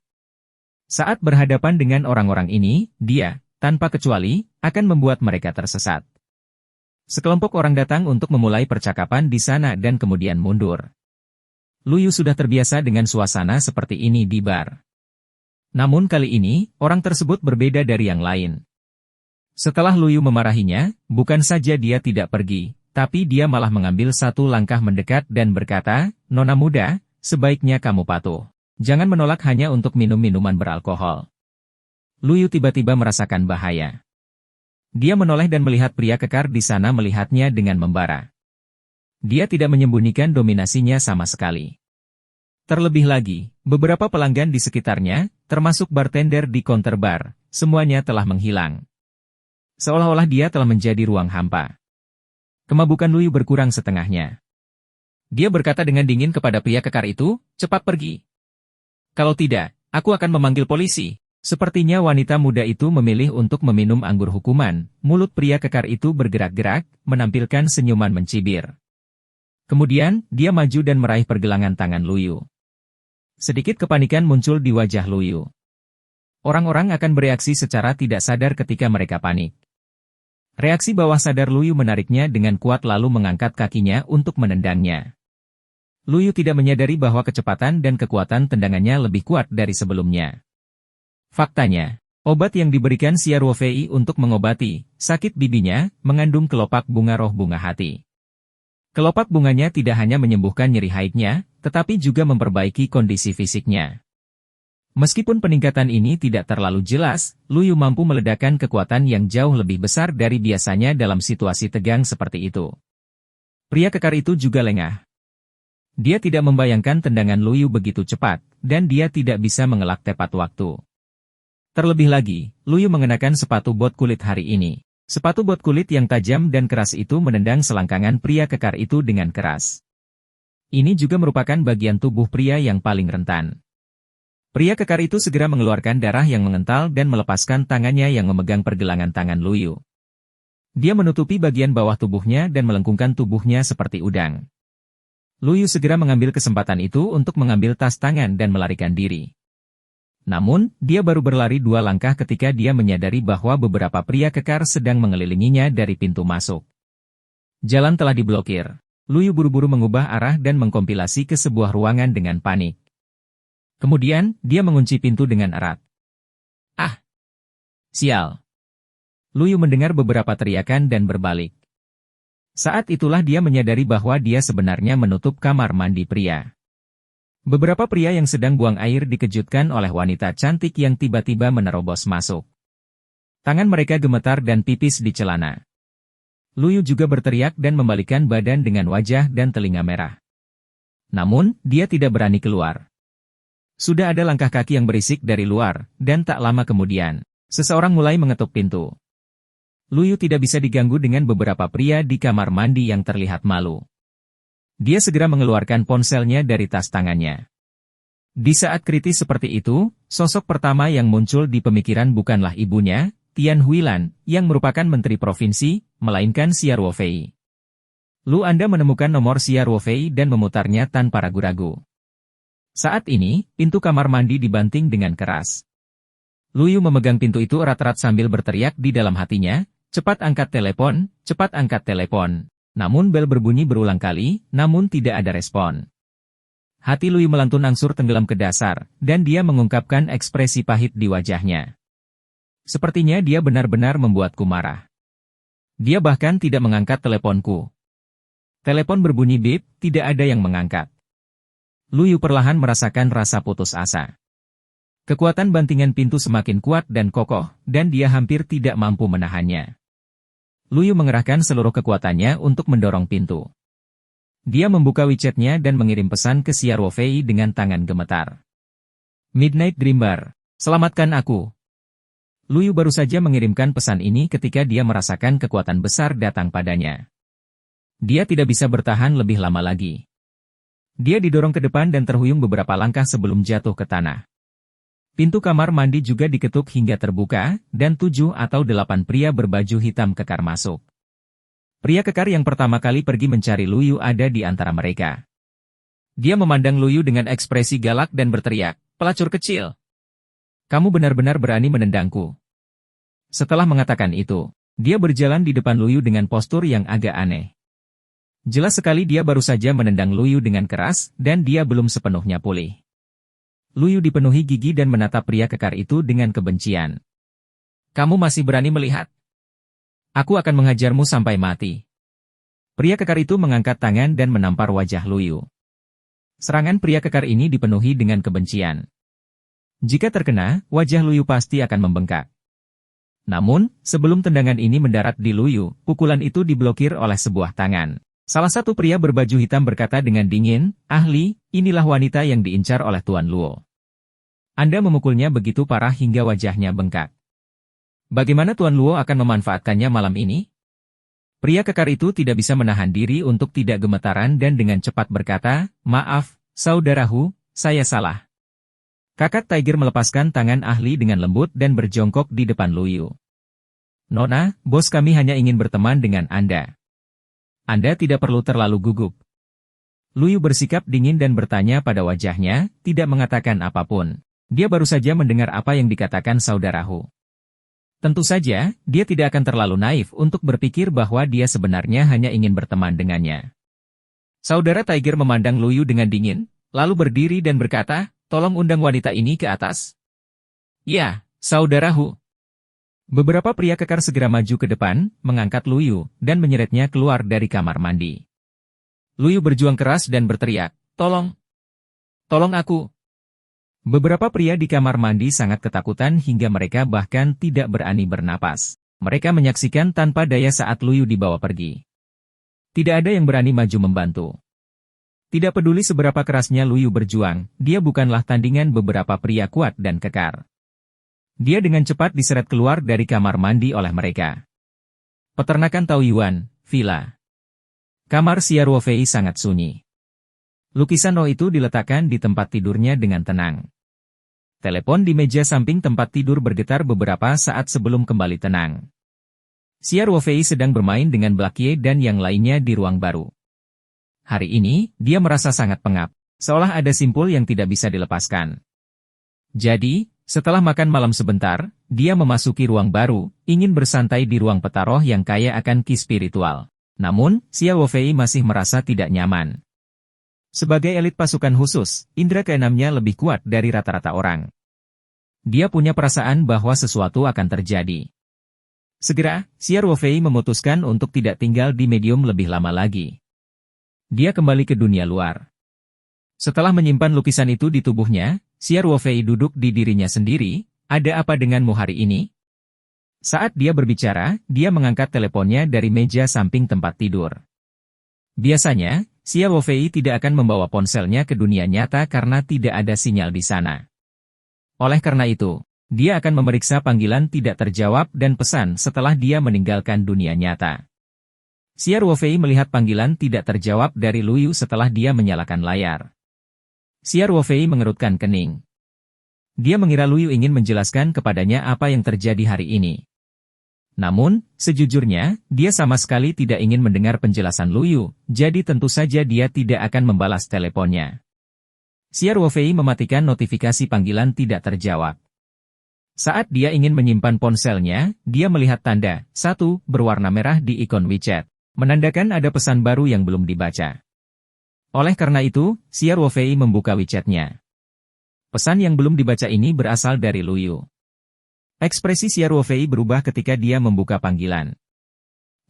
Saat berhadapan dengan orang-orang ini, dia, tanpa kecuali, akan membuat mereka tersesat. Sekelompok orang datang untuk memulai percakapan di sana dan kemudian mundur. Luyu sudah terbiasa dengan suasana seperti ini di bar. Namun kali ini, orang tersebut berbeda dari yang lain. Setelah Luyu memarahinya, bukan saja dia tidak pergi, tapi dia malah mengambil satu langkah mendekat dan berkata, "Nona muda, sebaiknya kamu patuh. Jangan menolak hanya untuk minum minuman beralkohol." Luyu tiba-tiba merasakan bahaya. Dia menoleh dan melihat pria kekar di sana melihatnya dengan membara. Dia tidak menyembunyikan dominasinya sama sekali. Terlebih lagi, beberapa pelanggan di sekitarnya, termasuk bartender di counter bar, semuanya telah menghilang. Seolah-olah dia telah menjadi ruang hampa. Kemabukan Luyu berkurang setengahnya. Dia berkata dengan dingin kepada pria kekar itu, "Cepat pergi. Kalau tidak, aku akan memanggil polisi." Sepertinya wanita muda itu memilih untuk meminum anggur hukuman. Mulut pria kekar itu bergerak-gerak, menampilkan senyuman mencibir. Kemudian, dia maju dan meraih pergelangan tangan Luyu. Sedikit kepanikan muncul di wajah Luyu. Orang-orang akan bereaksi secara tidak sadar ketika mereka panik. Reaksi bawah sadar Luyu menariknya dengan kuat lalu mengangkat kakinya untuk menendangnya. Luyu tidak menyadari bahwa kecepatan dan kekuatan tendangannya lebih kuat dari sebelumnya. Faktanya, obat yang diberikan Xia Ruofei untuk mengobati sakit bibinya mengandung kelopak bunga roh bunga hati. Kelopak bunganya tidak hanya menyembuhkan nyeri haidnya, tetapi juga memperbaiki kondisi fisiknya. Meskipun peningkatan ini tidak terlalu jelas, Luyu mampu meledakkan kekuatan yang jauh lebih besar dari biasanya dalam situasi tegang seperti itu. Pria kekar itu juga lengah. Dia tidak membayangkan tendangan Luyu begitu cepat, dan dia tidak bisa mengelak tepat waktu. Terlebih lagi, Luyu mengenakan sepatu bot kulit hari ini. Sepatu bot kulit yang tajam dan keras itu menendang selangkangan pria kekar itu dengan keras. Ini juga merupakan bagian tubuh pria yang paling rentan. Pria kekar itu segera mengeluarkan darah yang mengental dan melepaskan tangannya yang memegang pergelangan tangan Luyu. Dia menutupi bagian bawah tubuhnya dan melengkungkan tubuhnya seperti udang. Luyu segera mengambil kesempatan itu untuk mengambil tas tangan dan melarikan diri. Namun, dia baru berlari 2 langkah ketika dia menyadari bahwa beberapa pria kekar sedang mengelilinginya dari pintu masuk. Jalan telah diblokir. Luyu buru-buru mengubah arah dan mengkompilasi ke sebuah ruangan dengan panik. Kemudian, dia mengunci pintu dengan erat. "Ah! Sial!" Luyu mendengar beberapa teriakan dan berbalik. Saat itulah dia menyadari bahwa dia sebenarnya menutup kamar mandi pria. Beberapa pria yang sedang buang air dikejutkan oleh wanita cantik yang tiba-tiba menerobos masuk. Tangan mereka gemetar dan pipis di celana. Luyu juga berteriak dan membalikkan badan dengan wajah dan telinga merah. Namun, dia tidak berani keluar. Sudah ada langkah kaki yang berisik dari luar, dan tak lama kemudian, seseorang mulai mengetuk pintu. Luyu tidak bisa diganggu dengan beberapa pria di kamar mandi yang terlihat malu. Dia segera mengeluarkan ponselnya dari tas tangannya. Di saat kritis seperti itu, sosok pertama yang muncul di pemikiran bukanlah ibunya, Tian Huilan, yang merupakan menteri provinsi, melainkan Xia Ruofei. "Lu Anda menemukan nomor Xia Ruofei dan memutarnya tanpa ragu-ragu." Saat ini, pintu kamar mandi dibanting dengan keras. Luyu memegang pintu itu erat-erat sambil berteriak di dalam hatinya, "Cepat angkat telepon, cepat angkat telepon." Namun bel berbunyi berulang kali, namun tidak ada respon. Hati Luyu melantun angsur tenggelam ke dasar, dan dia mengungkapkan ekspresi pahit di wajahnya. Sepertinya dia benar-benar membuatku marah. Dia bahkan tidak mengangkat teleponku. Telepon berbunyi bip, tidak ada yang mengangkat. Luyu perlahan merasakan rasa putus asa. Kekuatan bantingan pintu semakin kuat dan kokoh, dan dia hampir tidak mampu menahannya. Luyu mengerahkan seluruh kekuatannya untuk mendorong pintu. Dia membuka WeChat-nya dan mengirim pesan ke Xia Ruofei dengan tangan gemetar. "Midnight Dreambar, selamatkan aku." Luyu baru saja mengirimkan pesan ini ketika dia merasakan kekuatan besar datang padanya. Dia tidak bisa bertahan lebih lama lagi. Dia didorong ke depan dan terhuyung beberapa langkah sebelum jatuh ke tanah. Pintu kamar mandi juga diketuk hingga terbuka, dan 7 atau 8 pria berbaju hitam kekar masuk. Pria kekar yang pertama kali pergi mencari Luyu ada di antara mereka. Dia memandang Luyu dengan ekspresi galak dan berteriak, "Pelacur kecil! Kamu benar-benar berani menendangku." Setelah mengatakan itu, dia berjalan di depan Luyu dengan postur yang agak aneh. Jelas sekali dia baru saja menendang Luyu dengan keras, dan dia belum sepenuhnya pulih. Luyu dipenuhi gigi dan menatap pria kekar itu dengan kebencian. "Kamu masih berani melihat? Aku akan menghajarmu sampai mati. Pria kekar itu mengangkat tangan dan menampar wajah Luyu. Serangan pria kekar ini dipenuhi dengan kebencian. Jika terkena, wajah Luyu pasti akan membengkak. Namun, sebelum tendangan ini mendarat di Luyu, pukulan itu diblokir oleh sebuah tangan. Salah satu pria berbaju hitam berkata dengan dingin, "Ahli, inilah wanita yang diincar oleh Tuan Luo. Anda memukulnya begitu parah hingga wajahnya bengkak. Bagaimana Tuan Luo akan memanfaatkannya malam ini?" Pria kekar itu tidak bisa menahan diri untuk tidak gemetaran dan dengan cepat berkata, "Maaf, saudaraku, saya salah." Kakak Tiger melepaskan tangan ahli dengan lembut dan berjongkok di depan Luyu. "Nona, bos kami hanya ingin berteman dengan Anda. Anda tidak perlu terlalu gugup." Luyu bersikap dingin dan bertanya pada wajahnya, tidak mengatakan apapun. Dia baru saja mendengar apa yang dikatakan saudaraku. Tentu saja, dia tidak akan terlalu naif untuk berpikir bahwa dia sebenarnya hanya ingin berteman dengannya. Saudara Tiger memandang Luyu dengan dingin, lalu berdiri dan berkata, "Tolong undang wanita ini ke atas." "Ya, saudaraku." Beberapa pria kekar segera maju ke depan, mengangkat Luyu, dan menyeretnya keluar dari kamar mandi. Luyu berjuang keras dan berteriak, "Tolong! Tolong aku!" Beberapa pria di kamar mandi sangat ketakutan hingga mereka bahkan tidak berani bernapas. Mereka menyaksikan tanpa daya saat Luyu dibawa pergi. Tidak ada yang berani maju membantu. Tidak peduli seberapa kerasnya Luyu berjuang, dia bukanlah tandingan beberapa pria kuat dan kekar. Dia dengan cepat diseret keluar dari kamar mandi oleh mereka. Peternakan Taoyuan, villa. Kamar Xia Ruofei sangat sunyi. Lukisan roh itu diletakkan di tempat tidurnya dengan tenang. Telepon di meja samping tempat tidur bergetar beberapa saat sebelum kembali tenang. Xia Ruofei sedang bermain dengan Blackie dan yang lainnya di ruang baru. Hari ini, dia merasa sangat pengap, seolah ada simpul yang tidak bisa dilepaskan. Jadi, setelah makan malam sebentar, dia memasuki ruang baru, ingin bersantai di ruang peta roh yang kaya akan ki spiritual. Namun, Xia Ruofei masih merasa tidak nyaman. Sebagai elit pasukan khusus, indera keenamnya lebih kuat dari rata-rata orang. Dia punya perasaan bahwa sesuatu akan terjadi. Segera, Xia Ruofei memutuskan untuk tidak tinggal di medium lebih lama lagi. Dia kembali ke dunia luar. Setelah menyimpan lukisan itu di tubuhnya, Xia Ruofei duduk di dirinya sendiri. "Ada apa denganmu hari ini?" Saat dia berbicara, dia mengangkat teleponnya dari meja samping tempat tidur. Biasanya, Xia Ruofei tidak akan membawa ponselnya ke dunia nyata karena tidak ada sinyal di sana. Oleh karena itu, dia akan memeriksa panggilan tidak terjawab dan pesan setelah dia meninggalkan dunia nyata. Xia Ruofei melihat panggilan tidak terjawab dari Luyu setelah dia menyalakan layar. Xia Ruofei mengerutkan kening. Dia mengira Luyu ingin menjelaskan kepadanya apa yang terjadi hari ini. Namun, sejujurnya, dia sama sekali tidak ingin mendengar penjelasan Luyu, jadi tentu saja dia tidak akan membalas teleponnya. Xia Ruofei mematikan notifikasi panggilan tidak terjawab. Saat dia ingin menyimpan ponselnya, dia melihat tanda 1 berwarna merah di ikon WeChat. Menandakan ada pesan baru yang belum dibaca. Oleh karena itu, Xia Ruofei membuka WeChat-nya. Pesan yang belum dibaca ini berasal dari Luyu. Ekspresi Xia Ruofei berubah ketika dia membuka panggilan.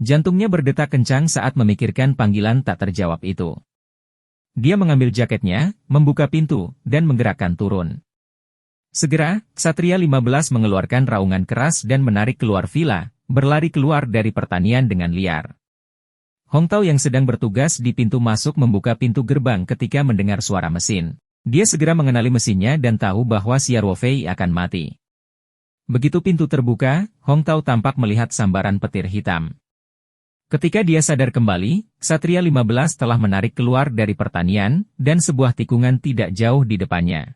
Jantungnya berdetak kencang saat memikirkan panggilan tak terjawab itu. Dia mengambil jaketnya, membuka pintu, dan menggerakkan turun. Segera, Ksatria 15 mengeluarkan raungan keras dan menarik keluar villa, berlari keluar dari pertanian dengan liar. Hong Tao yang sedang bertugas di pintu masuk membuka pintu gerbang ketika mendengar suara mesin. Dia segera mengenali mesinnya dan tahu bahwa Xia Ruofei akan mati. Begitu pintu terbuka, Hong Tao tampak melihat sambaran petir hitam. Ketika dia sadar kembali, Ksatria 15 telah menarik keluar dari pertanian, dan sebuah tikungan tidak jauh di depannya.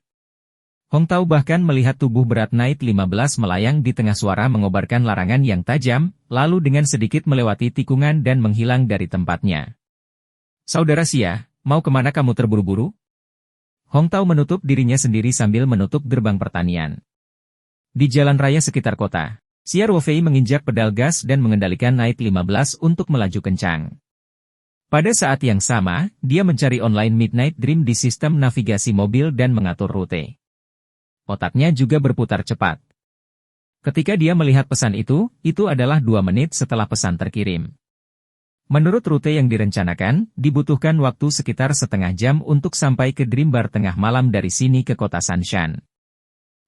Hong Tao bahkan melihat tubuh berat Knight 15 melayang di tengah suara mengobarkan larangan yang tajam, lalu dengan sedikit melewati tikungan dan menghilang dari tempatnya. "Saudara Xia, mau kemana kamu terburu-buru?" Hong Tao menutup dirinya sendiri sambil menutup gerbang pertanian. Di jalan raya sekitar kota, Xia Ruofei menginjak pedal gas dan mengendalikan Knight 15 untuk melaju kencang. Pada saat yang sama, dia mencari online Midnight Dream di sistem navigasi mobil dan mengatur rute. Otaknya juga berputar cepat. Ketika dia melihat pesan itu adalah 2 menit setelah pesan terkirim. Menurut rute yang direncanakan, dibutuhkan waktu sekitar setengah jam untuk sampai ke Dream Bar tengah malam dari sini ke kota Sanshan.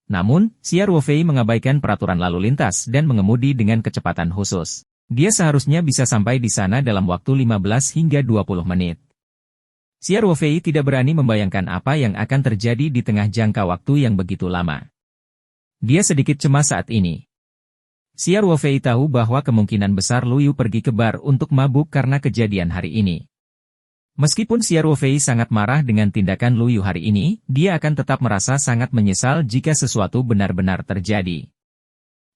Namun, Xia Ruofei mengabaikan peraturan lalu lintas dan mengemudi dengan kecepatan khusus. Dia seharusnya bisa sampai di sana dalam waktu 15 hingga 20 menit. Xia Ruofei tidak berani membayangkan apa yang akan terjadi di tengah jangka waktu yang begitu lama. Dia sedikit cemas saat ini. Xia Ruofei tahu bahwa kemungkinan besar Luyu pergi ke bar untuk mabuk karena kejadian hari ini. Meskipun Xia Ruofei sangat marah dengan tindakan Luyu hari ini, dia akan tetap merasa sangat menyesal jika sesuatu benar-benar terjadi.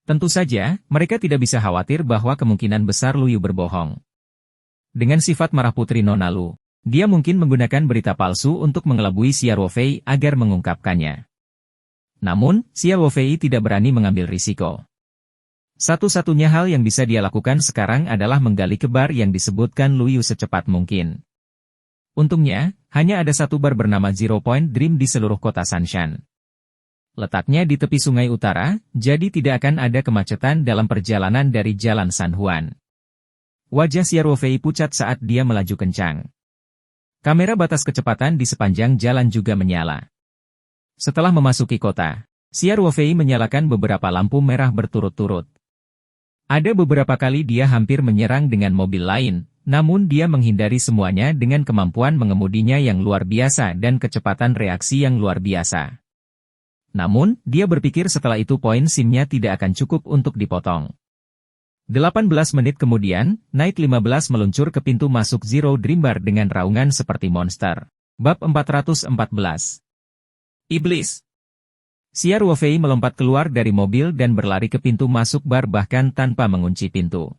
Tentu saja, mereka tidak bisa khawatir bahwa kemungkinan besar Luyu berbohong. Dengan sifat marah Putri Nona Lu, dia mungkin menggunakan berita palsu untuk mengelabui Xia Ruofei agar mengungkapkannya. Namun, Xia Ruofei tidak berani mengambil risiko. Satu-satunya hal yang bisa dia lakukan sekarang adalah menggali ke bar yang disebutkan Luyu secepat mungkin. Untungnya, hanya ada satu bar bernama Zero Point Dream di seluruh kota Sanshan. Letaknya di tepi sungai utara, jadi tidak akan ada kemacetan dalam perjalanan dari Jalan San Juan. Wajah Xia Ruofei pucat saat dia melaju kencang. Kamera batas kecepatan di sepanjang jalan juga menyala. Setelah memasuki kota, Xia Ruofei menyalakan beberapa lampu merah berturut-turut. Ada beberapa kali dia hampir menyerang dengan mobil lain, namun dia menghindari semuanya dengan kemampuan mengemudinya yang luar biasa dan kecepatan reaksi yang luar biasa. Namun, dia berpikir setelah itu poin SIM-nya tidak akan cukup untuk dipotong. 18 menit kemudian, Night 15 meluncur ke pintu masuk Zero Dream Bar dengan raungan seperti monster. Bab 414. Iblis. Xia Ruofei melompat keluar dari mobil dan berlari ke pintu masuk bar bahkan tanpa mengunci pintu.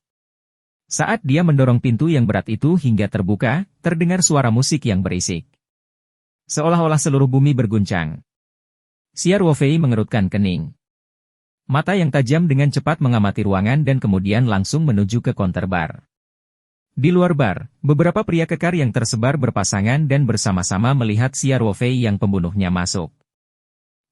Saat dia mendorong pintu yang berat itu hingga terbuka, terdengar suara musik yang berisik. Seolah-olah seluruh bumi berguncang. Xia Ruofei mengerutkan kening. Mata yang tajam dengan cepat mengamati ruangan dan kemudian langsung menuju ke counter bar. Di luar bar, beberapa pria kekar yang tersebar berpasangan dan bersama-sama melihat Xia Ruofei yang pembunuhnya masuk.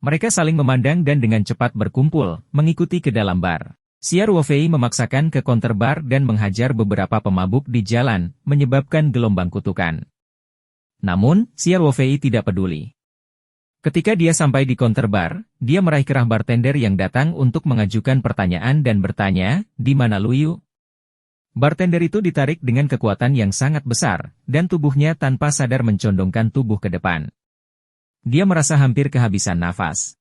Mereka saling memandang dan dengan cepat berkumpul, mengikuti ke dalam bar. Xia Ruofei memaksakan ke counter bar dan menghajar beberapa pemabuk di jalan, menyebabkan gelombang kutukan. Namun, Xia Ruofei tidak peduli. Ketika dia sampai di counter bar, dia meraih kerah bartender yang datang untuk mengajukan pertanyaan dan bertanya, "Di mana Luyu?" Bartender itu ditarik dengan kekuatan yang sangat besar, dan tubuhnya tanpa sadar mencondongkan tubuh ke depan. Dia merasa hampir kehabisan nafas.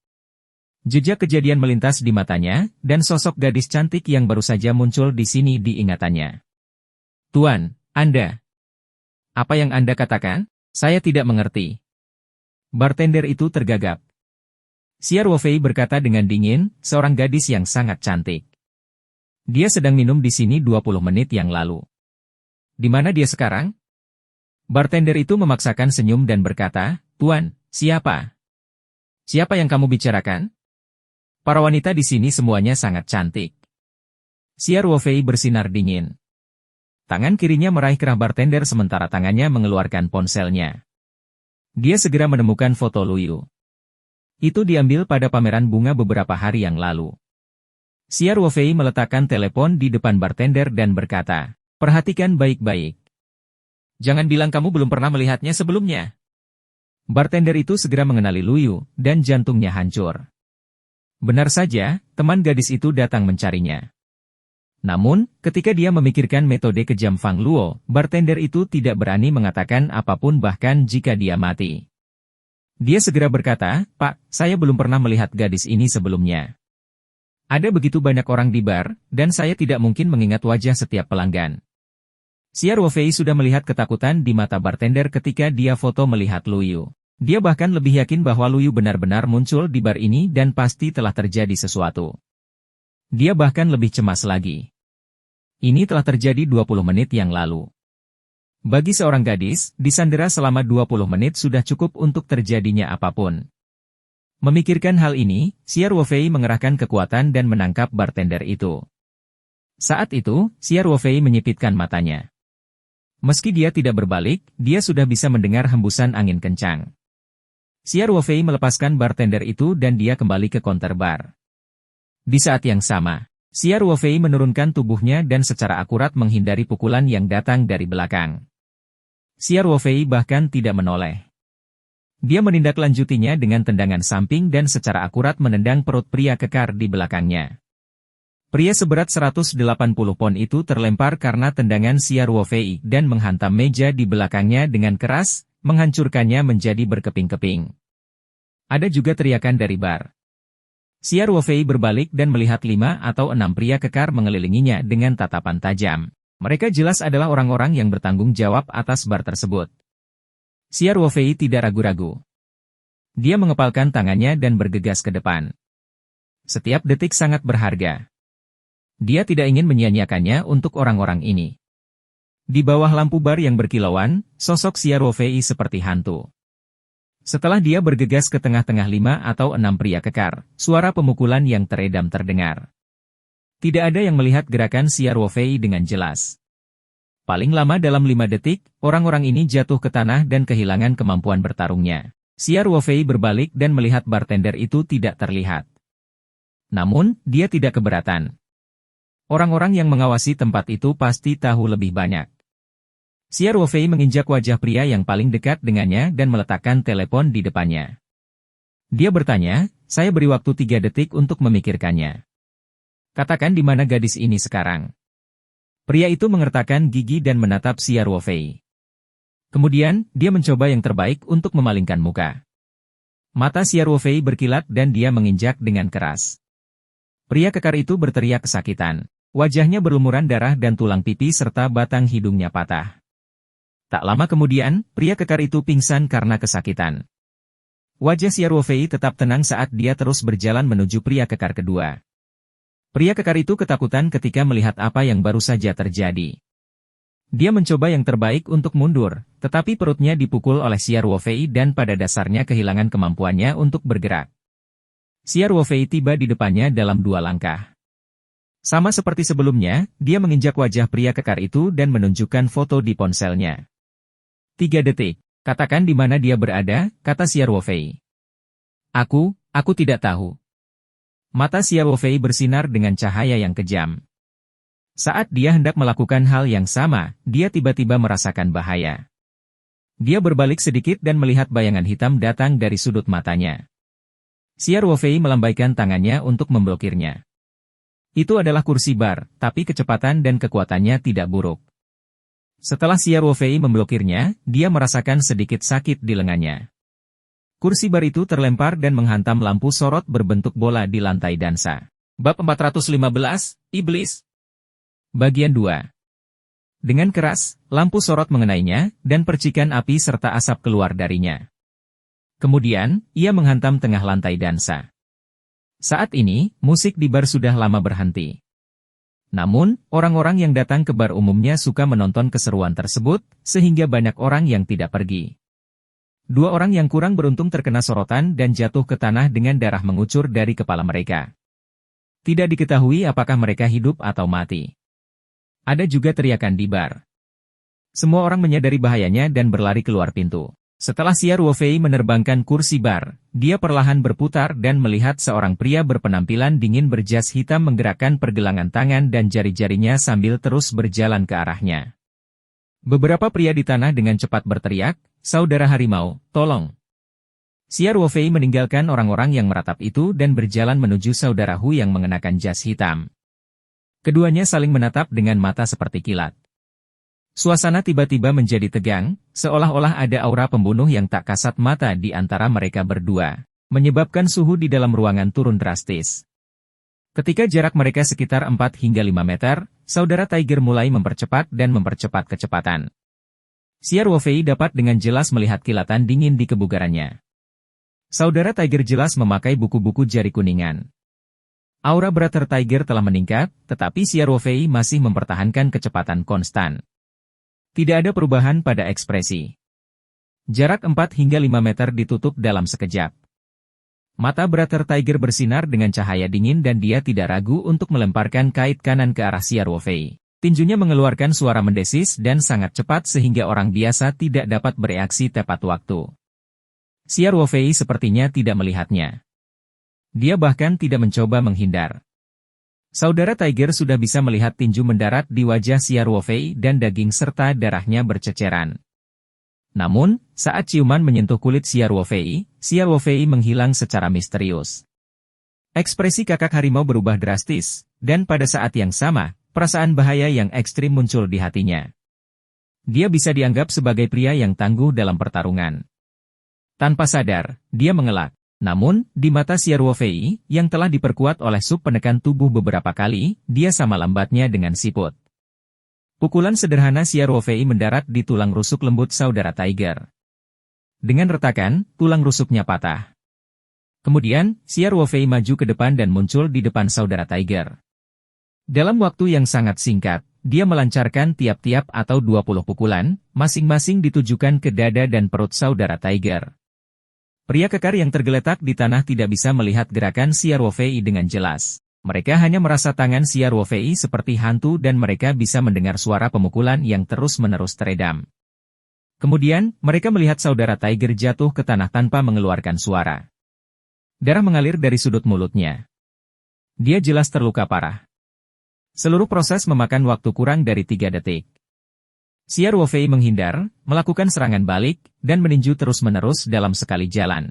Jejak kejadian melintas di matanya, dan sosok gadis cantik yang baru saja muncul di sini diingatannya. "Tuan, Anda. Apa yang Anda katakan? Saya tidak mengerti." Bartender itu tergagap. Xia Ruofei berkata dengan dingin, seorang gadis yang sangat cantik. Dia sedang minum di sini 20 menit yang lalu. Di mana dia sekarang? Bartender itu memaksakan senyum dan berkata, "Tuan, siapa? Siapa yang kamu bicarakan?" Para wanita di sini semuanya sangat cantik. Xia Ruofei bersinar dingin. Tangan kirinya meraih kerah bartender sementara tangannya mengeluarkan ponselnya. Dia segera menemukan foto Luyu. Itu diambil pada pameran bunga beberapa hari yang lalu. Xia Ruofei meletakkan telepon di depan bartender dan berkata, "Perhatikan baik-baik. Jangan bilang kamu belum pernah melihatnya sebelumnya." Bartender itu segera mengenali Luyu, dan jantungnya hancur. Benar saja, teman gadis itu datang mencarinya. Namun, ketika dia memikirkan metode kejam Fang Luo, bartender itu tidak berani mengatakan apapun bahkan jika dia mati. Dia segera berkata, "Pak, saya belum pernah melihat gadis ini sebelumnya. Ada begitu banyak orang di bar, dan saya tidak mungkin mengingat wajah setiap pelanggan." Xia Ruofei sudah melihat ketakutan di mata bartender ketika dia foto melihat Luyu. Dia bahkan lebih yakin bahwa Luyu benar-benar muncul di bar ini dan pasti telah terjadi sesuatu. Dia bahkan lebih cemas lagi. Ini telah terjadi 20 menit yang lalu. Bagi seorang gadis, disandera selama 20 menit sudah cukup untuk terjadinya apapun. Memikirkan hal ini, Xia Ruofei mengerahkan kekuatan dan menangkap bartender itu. Saat itu, Xia Ruofei menyipitkan matanya. Meski dia tidak berbalik, dia sudah bisa mendengar hembusan angin kencang. Xia Ruofei melepaskan bartender itu dan dia kembali ke counter bar. Di saat yang sama, Xia Ruofei menurunkan tubuhnya dan secara akurat menghindari pukulan yang datang dari belakang. Xia Ruofei bahkan tidak menoleh. Dia menindaklanjutinya dengan tendangan samping dan secara akurat menendang perut pria kekar di belakangnya. Pria seberat 180 pon itu terlempar karena tendangan Xia Ruofei dan menghantam meja di belakangnya dengan keras, menghancurkannya menjadi berkeping-keping. Ada juga teriakan dari bar. Xia Ruofei berbalik dan melihat 5 atau 6 pria kekar mengelilinginya dengan tatapan tajam. Mereka jelas adalah orang-orang yang bertanggung jawab atas bar tersebut. Xia Ruofei tidak ragu-ragu. Dia mengepalkan tangannya dan bergegas ke depan. Setiap detik sangat berharga. Dia tidak ingin menyia-nyiakannya untuk orang-orang ini. Di bawah lampu bar yang berkilauan, sosok Xia Ruofei seperti hantu. Setelah dia bergegas ke tengah-tengah 5 atau 6 pria kekar, suara pemukulan yang teredam terdengar. Tidak ada yang melihat gerakan Xia Ruofei dengan jelas. Paling lama dalam 5 detik, orang-orang ini jatuh ke tanah dan kehilangan kemampuan bertarungnya. Xia Ruofei berbalik dan melihat bartender itu tidak terlihat. Namun, dia tidak keberatan. Orang-orang yang mengawasi tempat itu pasti tahu lebih banyak. Xia Ruofei menginjak wajah pria yang paling dekat dengannya dan meletakkan telepon di depannya. Dia bertanya, saya beri waktu 3 detik untuk memikirkannya. Katakan di mana gadis ini sekarang. Pria itu mengertakkan gigi dan menatap Xia Ruofei. Kemudian, dia mencoba yang terbaik untuk memalingkan muka. Mata Xia Ruofei berkilat dan dia menginjak dengan keras. Pria kekar itu berteriak kesakitan. Wajahnya berlumuran darah dan tulang pipi serta batang hidungnya patah. Tak lama kemudian, pria kekar itu pingsan karena kesakitan. Wajah Xia Ruofei tetap tenang saat dia terus berjalan menuju pria kekar kedua. Pria kekar itu ketakutan ketika melihat apa yang baru saja terjadi. Dia mencoba yang terbaik untuk mundur, tetapi perutnya dipukul oleh Xia Ruofei dan pada dasarnya kehilangan kemampuannya untuk bergerak. Xia Ruofei tiba di depannya dalam 2 langkah. Sama seperti sebelumnya, dia menginjak wajah pria kekar itu dan menunjukkan foto di ponselnya. 3 detik. Katakan di mana dia berada, kata Xia Ruofei. Aku tidak tahu. Mata Xia Ruofei bersinar dengan cahaya yang kejam. Saat dia hendak melakukan hal yang sama, dia tiba-tiba merasakan bahaya. Dia berbalik sedikit dan melihat bayangan hitam datang dari sudut matanya. Xia Ruofei melambaikan tangannya untuk memblokirnya. Itu adalah kursi bar, tapi kecepatan dan kekuatannya tidak buruk. Setelah Xia Ruofei memblokirnya, dia merasakan sedikit sakit di lengannya. Kursi bar itu terlempar dan menghantam lampu sorot berbentuk bola di lantai dansa. Bab 415, Iblis. Bagian 2. Dengan keras, lampu sorot mengenainya, dan percikan api serta asap keluar darinya. Kemudian, ia menghantam tengah lantai dansa. Saat ini, musik di bar sudah lama berhenti. Namun, orang-orang yang datang ke bar umumnya suka menonton keseruan tersebut, sehingga banyak orang yang tidak pergi. 2 orang yang kurang beruntung terkena sorotan dan jatuh ke tanah dengan darah mengucur dari kepala mereka. Tidak diketahui apakah mereka hidup atau mati. Ada juga teriakan di bar. Semua orang menyadari bahayanya dan berlari keluar pintu. Setelah Xia Ruofei menerbangkan kursi bar, dia perlahan berputar dan melihat seorang pria berpenampilan dingin berjas hitam menggerakkan pergelangan tangan dan jari-jarinya sambil terus berjalan ke arahnya. Beberapa pria di tanah dengan cepat berteriak, "Saudara harimau, tolong!" Xia Ruofei meninggalkan orang-orang yang meratap itu dan berjalan menuju saudara Hu yang mengenakan jas hitam. Keduanya saling menatap dengan mata seperti kilat. Suasana tiba-tiba menjadi tegang, seolah-olah ada aura pembunuh yang tak kasat mata di antara mereka berdua, menyebabkan suhu di dalam ruangan turun drastis. Ketika jarak mereka sekitar 4 hingga 5 meter, saudara Tiger mulai mempercepat dan mempercepat kecepatan. Xia Ruofei dapat dengan jelas melihat kilatan dingin di kebugarannya. Saudara Tiger jelas memakai buku-buku jari kuningan. Aura Brother Tiger telah meningkat, tetapi Xia Ruofei masih mempertahankan kecepatan konstan. Tidak ada perubahan pada ekspresi. Jarak 4 hingga 5 meter ditutup dalam sekejap. Mata Brother Tiger bersinar dengan cahaya dingin dan dia tidak ragu untuk melemparkan kait kanan ke arah Xia Ruofei. Tinjunya mengeluarkan suara mendesis dan sangat cepat sehingga orang biasa tidak dapat bereaksi tepat waktu. Xia Ruofei sepertinya tidak melihatnya. Dia bahkan tidak mencoba menghindar. Saudara Tiger sudah bisa melihat tinju mendarat di wajah Xia Ruofei dan daging serta darahnya berceceran. Namun, saat ciuman menyentuh kulit Xia Ruofei menghilang secara misterius. Ekspresi kakak harimau berubah drastis, dan pada saat yang sama, perasaan bahaya yang ekstrim muncul di hatinya. Dia bisa dianggap sebagai pria yang tangguh dalam pertarungan. Tanpa sadar, dia mengelak. Namun, di mata Xia Ruofei, yang telah diperkuat oleh sub penekan tubuh beberapa kali, dia sama lambatnya dengan siput. Pukulan sederhana Xia Ruofei mendarat di tulang rusuk lembut saudara Tiger. Dengan retakan, tulang rusuknya patah. Kemudian, Xia Ruofei maju ke depan dan muncul di depan saudara Tiger. Dalam waktu yang sangat singkat, dia melancarkan tiap-tiap atau 20 pukulan, masing-masing ditujukan ke dada dan perut saudara Tiger. Pria kekar yang tergeletak di tanah tidak bisa melihat gerakan Xia Ruofei dengan jelas. Mereka hanya merasa tangan Xia Ruofei seperti hantu dan mereka bisa mendengar suara pemukulan yang terus-menerus teredam. Kemudian, mereka melihat saudara Tiger jatuh ke tanah tanpa mengeluarkan suara. Darah mengalir dari sudut mulutnya. Dia jelas terluka parah. Seluruh proses memakan waktu kurang dari 3 detik. Xia Ruofei menghindar, melakukan serangan balik, dan meninju terus-menerus dalam sekali jalan.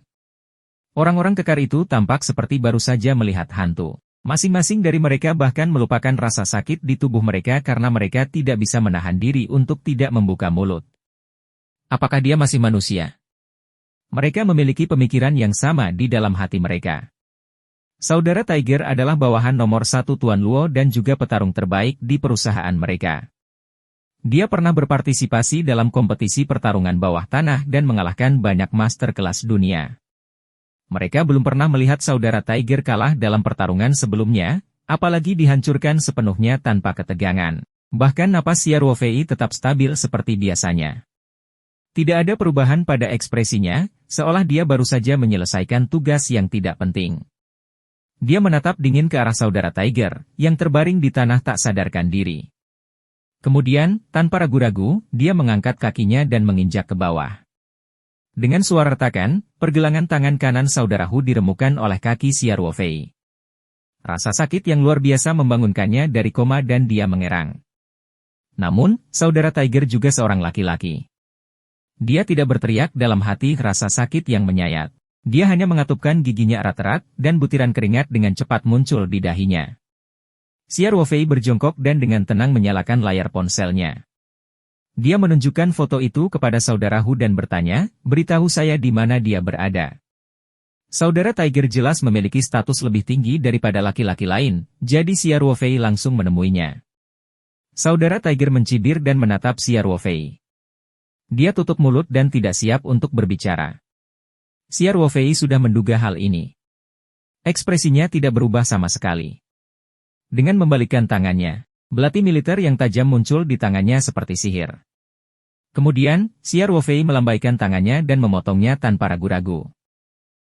Orang-orang kekar itu tampak seperti baru saja melihat hantu. Masing-masing dari mereka bahkan melupakan rasa sakit di tubuh mereka karena mereka tidak bisa menahan diri untuk tidak membuka mulut. Apakah dia masih manusia? Mereka memiliki pemikiran yang sama di dalam hati mereka. Saudara Tiger adalah bawahan nomor 1 Tuan Luo dan juga petarung terbaik di perusahaan mereka. Dia pernah berpartisipasi dalam kompetisi pertarungan bawah tanah dan mengalahkan banyak master kelas dunia. Mereka belum pernah melihat saudara Tiger kalah dalam pertarungan sebelumnya, apalagi dihancurkan sepenuhnya tanpa ketegangan. Bahkan napas Xia Ruofei tetap stabil seperti biasanya. Tidak ada perubahan pada ekspresinya, seolah dia baru saja menyelesaikan tugas yang tidak penting. Dia menatap dingin ke arah saudara Tiger, yang terbaring di tanah tak sadarkan diri. Kemudian, tanpa ragu-ragu, dia mengangkat kakinya dan menginjak ke bawah. Dengan suara retakan, pergelangan tangan kanan saudara Hu diremukan oleh kaki Xia Ruofei. Rasa sakit yang luar biasa membangunkannya dari koma dan dia mengerang. Namun, saudara Tiger juga seorang laki-laki. Dia tidak berteriak dalam hati rasa sakit yang menyayat. Dia hanya mengatupkan giginya erat-erat, dan butiran keringat dengan cepat muncul di dahinya. Xia Ruofei berjongkok dan dengan tenang menyalakan layar ponselnya. Dia menunjukkan foto itu kepada saudara Hu dan bertanya, beritahu saya di mana dia berada. Saudara Tiger jelas memiliki status lebih tinggi daripada laki-laki lain, jadi Xia Ruofei langsung menemuinya. Saudara Tiger mencibir dan menatap Xia Ruofei. Dia tutup mulut dan tidak siap untuk berbicara. Xia Ruofei sudah menduga hal ini. Ekspresinya tidak berubah sama sekali. Dengan membalikkan tangannya, belati militer yang tajam muncul di tangannya seperti sihir. Kemudian, Xia Ruofei melambaikan tangannya dan memotongnya tanpa ragu-ragu.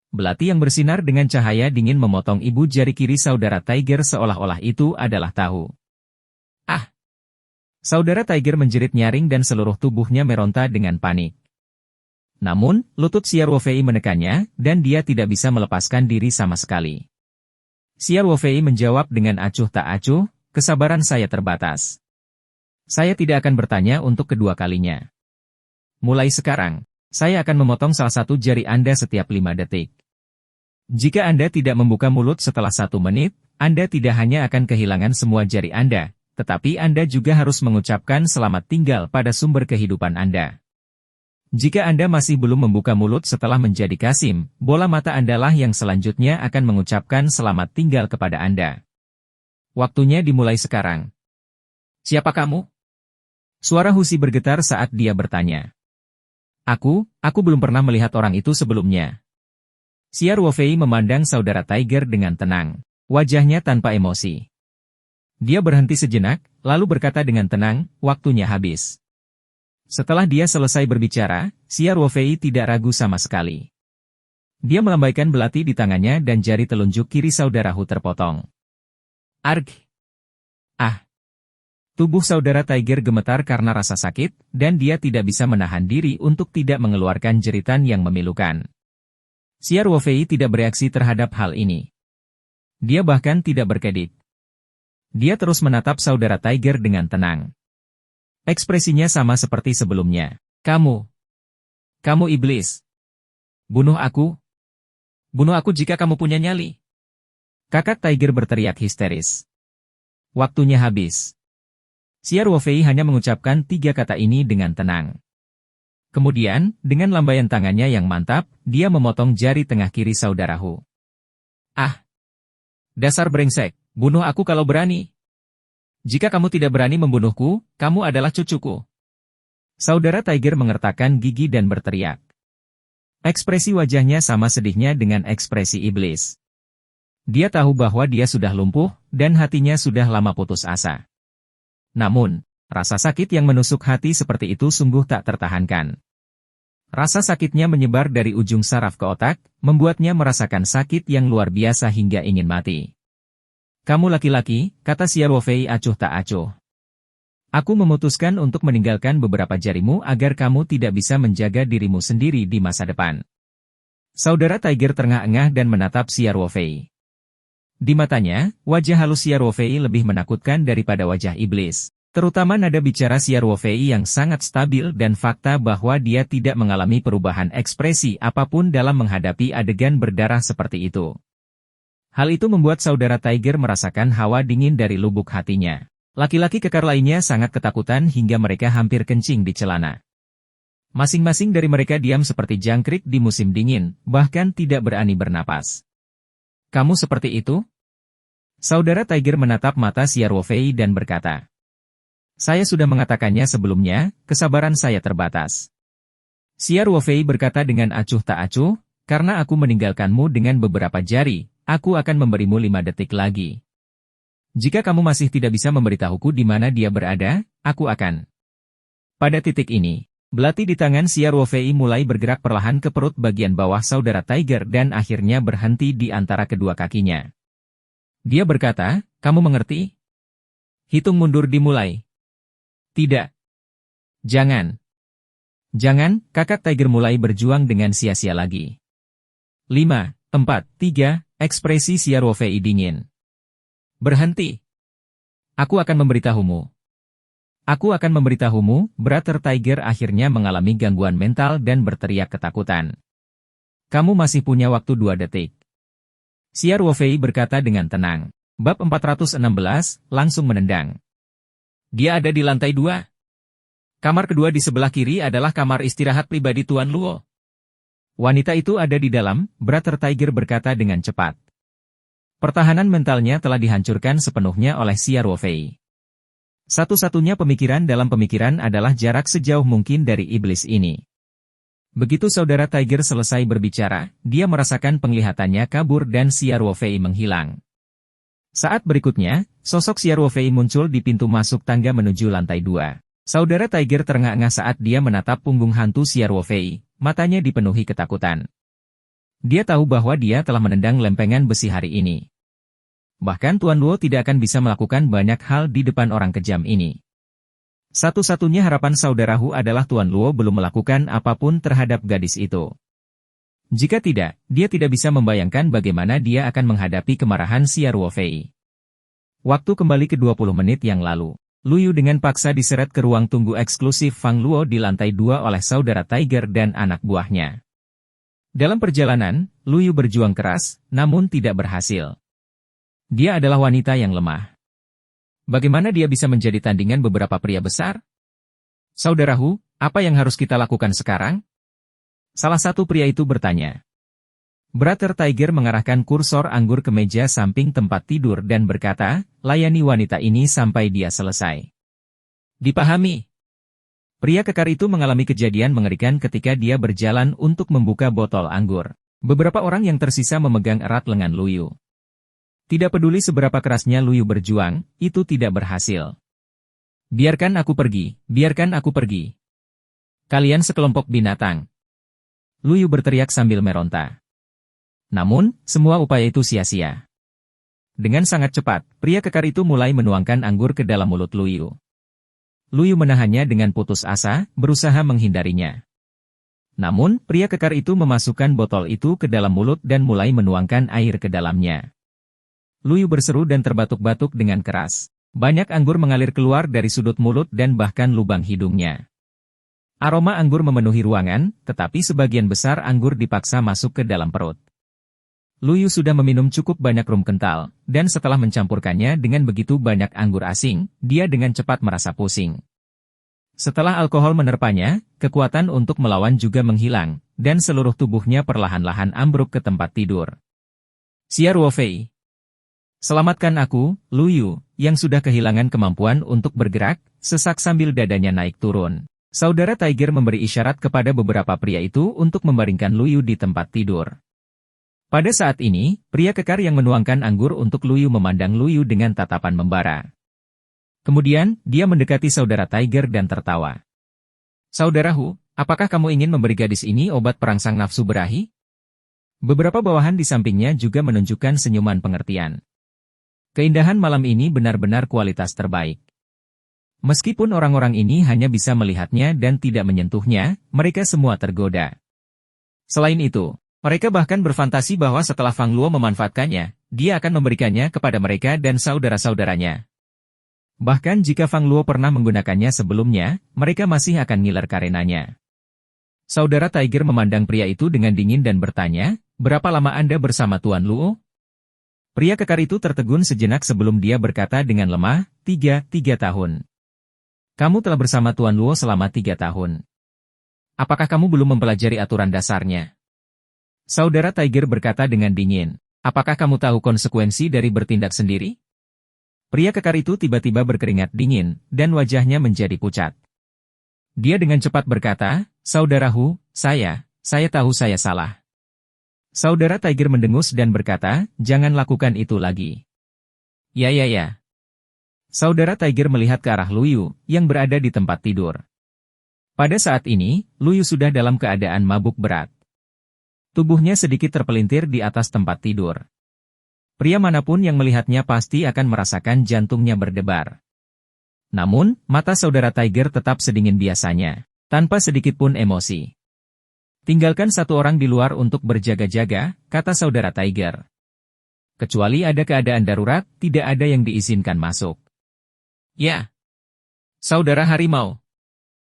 Belati yang bersinar dengan cahaya dingin memotong ibu jari kiri saudara Tiger seolah-olah itu adalah tahu. Ah! Saudara Tiger menjerit nyaring dan seluruh tubuhnya meronta dengan panik. Namun, lutut Xia Ruofei menekannya, dan dia tidak bisa melepaskan diri sama sekali. Xia Ruofei menjawab dengan acuh tak acuh, kesabaran saya terbatas. Saya tidak akan bertanya untuk kedua kalinya. Mulai sekarang, saya akan memotong salah satu jari Anda setiap 5 detik. Jika Anda tidak membuka mulut setelah 1 menit, Anda tidak hanya akan kehilangan semua jari Anda, tetapi Anda juga harus mengucapkan selamat tinggal pada sumber kehidupan Anda. Jika Anda masih belum membuka mulut setelah menjadi Kasim, bola mata Anda lah yang selanjutnya akan mengucapkan selamat tinggal kepada Anda. Waktunya dimulai sekarang. Siapa kamu? Suara Husi bergetar saat dia bertanya. Aku belum pernah melihat orang itu sebelumnya. Xia Ruofei memandang saudara Tiger dengan tenang, wajahnya tanpa emosi. Dia berhenti sejenak, lalu berkata dengan tenang, waktunya habis. Setelah dia selesai berbicara, Xia Ruofei tidak ragu sama sekali. Dia melambaikan belati di tangannya dan jari telunjuk kiri saudara Hu terpotong. Arg! Ah! Tubuh saudara Tiger gemetar karena rasa sakit, dan dia tidak bisa menahan diri untuk tidak mengeluarkan jeritan yang memilukan. Xia Ruofei tidak bereaksi terhadap hal ini. Dia bahkan tidak berkedip. Dia terus menatap saudara Tiger dengan tenang. Ekspresinya sama seperti sebelumnya. Kamu iblis. Bunuh aku. Bunuh aku jika kamu punya nyali. Kakak Tiger berteriak histeris. Waktunya habis. Xia Ruofei hanya mengucapkan 3 kata ini dengan tenang. Kemudian, dengan lambaian tangannya yang mantap, dia memotong jari tengah kiri saudara Hu. Ah! Dasar brengsek, bunuh aku kalau berani. Jika kamu tidak berani membunuhku, kamu adalah cucuku. Saudara Tiger mengertakkan gigi dan berteriak. Ekspresi wajahnya sama sedihnya dengan ekspresi iblis. Dia tahu bahwa dia sudah lumpuh, dan hatinya sudah lama putus asa. Namun, rasa sakit yang menusuk hati seperti itu sungguh tak tertahankan. Rasa sakitnya menyebar dari ujung saraf ke otak, membuatnya merasakan sakit yang luar biasa hingga ingin mati. Kamu laki-laki, kata Xia Ruofei acuh tak acuh. Aku memutuskan untuk meninggalkan beberapa jarimu agar kamu tidak bisa menjaga dirimu sendiri di masa depan. Saudara Tiger terengah-engah dan menatap Xia Ruofei. Di matanya, wajah halus Xia Ruofei lebih menakutkan daripada wajah iblis. Terutama nada bicara Xia Ruofei yang sangat stabil dan fakta bahwa dia tidak mengalami perubahan ekspresi apapun dalam menghadapi adegan berdarah seperti itu. Hal itu membuat saudara Tiger merasakan hawa dingin dari lubuk hatinya. Laki-laki kekar lainnya sangat ketakutan hingga mereka hampir kencing di celana. Masing-masing dari mereka diam seperti jangkrik di musim dingin, bahkan tidak berani bernapas. Kamu seperti itu? Saudara Tiger menatap mata Xia Ruofei dan berkata. Saya sudah mengatakannya sebelumnya, kesabaran saya terbatas. Xia Ruofei berkata dengan acuh tak acuh, karena aku meninggalkanmu dengan beberapa jari, aku akan memberimu 5 detik lagi. Jika kamu masih tidak bisa memberitahuku di mana dia berada, aku akan. Pada titik ini, belati di tangan Xia Ruofei mulai bergerak perlahan ke perut bagian bawah saudara Tiger dan akhirnya berhenti di antara kedua kakinya. Dia berkata, kamu mengerti? Hitung mundur dimulai. Tidak. Jangan. Jangan, kakak Tiger mulai berjuang dengan sia-sia lagi. 5, 4, 3, ekspresi Xia Ruofei dingin. Berhenti. Aku akan memberitahumu. Aku akan memberitahumu, Brother Tiger akhirnya mengalami gangguan mental dan berteriak ketakutan. Kamu masih punya waktu 2 detik. Xia Ruofei berkata dengan tenang. Bab 416, langsung menendang. Dia ada di lantai 2. Kamar kedua di sebelah kiri adalah kamar istirahat pribadi Tuan Luo. Wanita itu ada di dalam, Brother Tiger berkata dengan cepat. Pertahanan mentalnya telah dihancurkan sepenuhnya oleh Xia Ruofei. Satu-satunya pemikiran dalam pemikiran adalah jarak sejauh mungkin dari iblis ini. Begitu saudara Tiger selesai berbicara, dia merasakan penglihatannya kabur dan Xia Ruofei menghilang. Saat berikutnya, sosok Xia Ruofei muncul di pintu masuk tangga menuju lantai 2. Saudara Tiger terengah-engah saat dia menatap punggung hantu Xia Ruofei, matanya dipenuhi ketakutan. Dia tahu bahwa dia telah menendang lempengan besi hari ini. Bahkan Tuan Luo tidak akan bisa melakukan banyak hal di depan orang kejam ini. Satu-satunya harapan saudara Hu adalah Tuan Luo belum melakukan apapun terhadap gadis itu. Jika tidak, dia tidak bisa membayangkan bagaimana dia akan menghadapi kemarahan Xia Ruofei. Waktu kembali ke 20 menit yang lalu. Luyu dengan paksa diseret ke ruang tunggu eksklusif Fang Luo di lantai 2 oleh saudara Tiger dan anak buahnya. Dalam perjalanan, Luyu berjuang keras, namun tidak berhasil. Dia adalah wanita yang lemah. Bagaimana dia bisa menjadi tandingan beberapa pria besar? Saudara Hu, apa yang harus kita lakukan sekarang? Salah satu pria itu bertanya. Brother Tiger mengarahkan kursor anggur ke meja samping tempat tidur dan berkata, layani wanita ini sampai dia selesai. Dipahami. Pria kekar itu mengalami kejadian mengerikan ketika dia berjalan untuk membuka botol anggur. Beberapa orang yang tersisa memegang erat lengan Luyu. Tidak peduli seberapa kerasnya Luyu berjuang, itu tidak berhasil. Biarkan aku pergi, biarkan aku pergi. Kalian sekelompok binatang. Luyu berteriak sambil meronta. Namun, semua upaya itu sia-sia. Dengan sangat cepat, pria kekar itu mulai menuangkan anggur ke dalam mulut Luyu. Luyu menahannya dengan putus asa, berusaha menghindarinya. Namun, pria kekar itu memasukkan botol itu ke dalam mulut dan mulai menuangkan air ke dalamnya. Luyu berseru dan terbatuk-batuk dengan keras. Banyak anggur mengalir keluar dari sudut mulut dan bahkan lubang hidungnya. Aroma anggur memenuhi ruangan, tetapi sebagian besar anggur dipaksa masuk ke dalam perut. Luyu sudah meminum cukup banyak rum kental, dan setelah mencampurkannya dengan begitu banyak anggur asing, dia dengan cepat merasa pusing. Setelah alkohol menerpanya, kekuatan untuk melawan juga menghilang, dan seluruh tubuhnya perlahan-lahan ambruk ke tempat tidur. Xia Ruofei. Selamatkan aku, Luyu, yang sudah kehilangan kemampuan untuk bergerak, sesak sambil dadanya naik turun. Saudara Tiger memberi isyarat kepada beberapa pria itu untuk membaringkan Luyu di tempat tidur. Pada saat ini, pria kekar yang menuangkan anggur untuk Luyu memandang Luyu dengan tatapan membara. Kemudian, dia mendekati saudara Tiger dan tertawa. Saudaraku, apakah kamu ingin memberi gadis ini obat perangsang nafsu berahi? Beberapa bawahan di sampingnya juga menunjukkan senyuman pengertian. Keindahan malam ini benar-benar kualitas terbaik. Meskipun orang-orang ini hanya bisa melihatnya dan tidak menyentuhnya, mereka semua tergoda. Selain itu, mereka bahkan berfantasi bahwa setelah Fang Luo memanfaatkannya, dia akan memberikannya kepada mereka dan saudara-saudaranya. Bahkan jika Fang Luo pernah menggunakannya sebelumnya, mereka masih akan ngiler karenanya. Saudara Tiger memandang pria itu dengan dingin dan bertanya, "Berapa lama Anda bersama Tuan Luo?" Pria kekar itu tertegun sejenak sebelum dia berkata dengan lemah, tiga tahun. Kamu telah bersama Tuan Luo selama 3 tahun. Apakah kamu belum mempelajari aturan dasarnya? Saudara Tiger berkata dengan dingin, apakah kamu tahu konsekuensi dari bertindak sendiri? Pria kekar itu tiba-tiba berkeringat dingin, dan wajahnya menjadi pucat. Dia dengan cepat berkata, saudaraku, saya tahu saya salah. Saudara Tiger mendengus dan berkata, jangan lakukan itu lagi. Ya. Saudara Tiger melihat ke arah Luyu, yang berada di tempat tidur. Pada saat ini, Luyu sudah dalam keadaan mabuk berat. Tubuhnya sedikit terpelintir di atas tempat tidur. Pria manapun yang melihatnya pasti akan merasakan jantungnya berdebar. Namun, mata saudara Tiger tetap sedingin biasanya, tanpa sedikit pun emosi. Tinggalkan satu orang di luar untuk berjaga-jaga, kata saudara Tiger. Kecuali ada keadaan darurat, tidak ada yang diizinkan masuk. Ya. Saudara Harimau.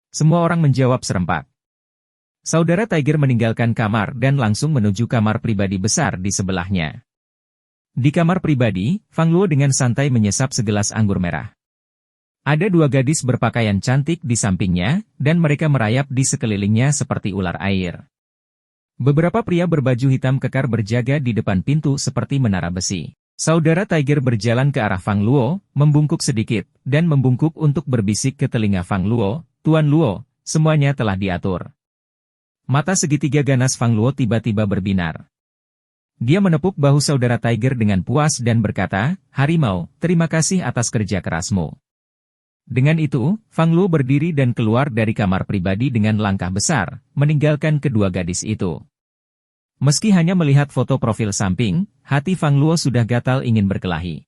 Semua orang menjawab serempak. Saudara Tiger meninggalkan kamar dan langsung menuju kamar pribadi besar di sebelahnya. Di kamar pribadi, Fang Luo dengan santai menyesap segelas anggur merah. Ada 2 gadis berpakaian cantik di sampingnya, dan mereka merayap di sekelilingnya seperti ular air. Beberapa pria berbaju hitam kekar berjaga di depan pintu seperti menara besi. Saudara Tiger berjalan ke arah Fang Luo, membungkuk sedikit, dan membungkuk untuk berbisik ke telinga Fang Luo, Tuan Luo, semuanya telah diatur. Mata segitiga ganas Fang Luo tiba-tiba berbinar. Dia menepuk bahu saudara Tiger dengan puas dan berkata, Harimau, terima kasih atas kerja kerasmu. Dengan itu, Fang Luo berdiri dan keluar dari kamar pribadi dengan langkah besar, meninggalkan kedua gadis itu. Meski hanya melihat foto profil samping, hati Fang Luo sudah gatal ingin berkelahi.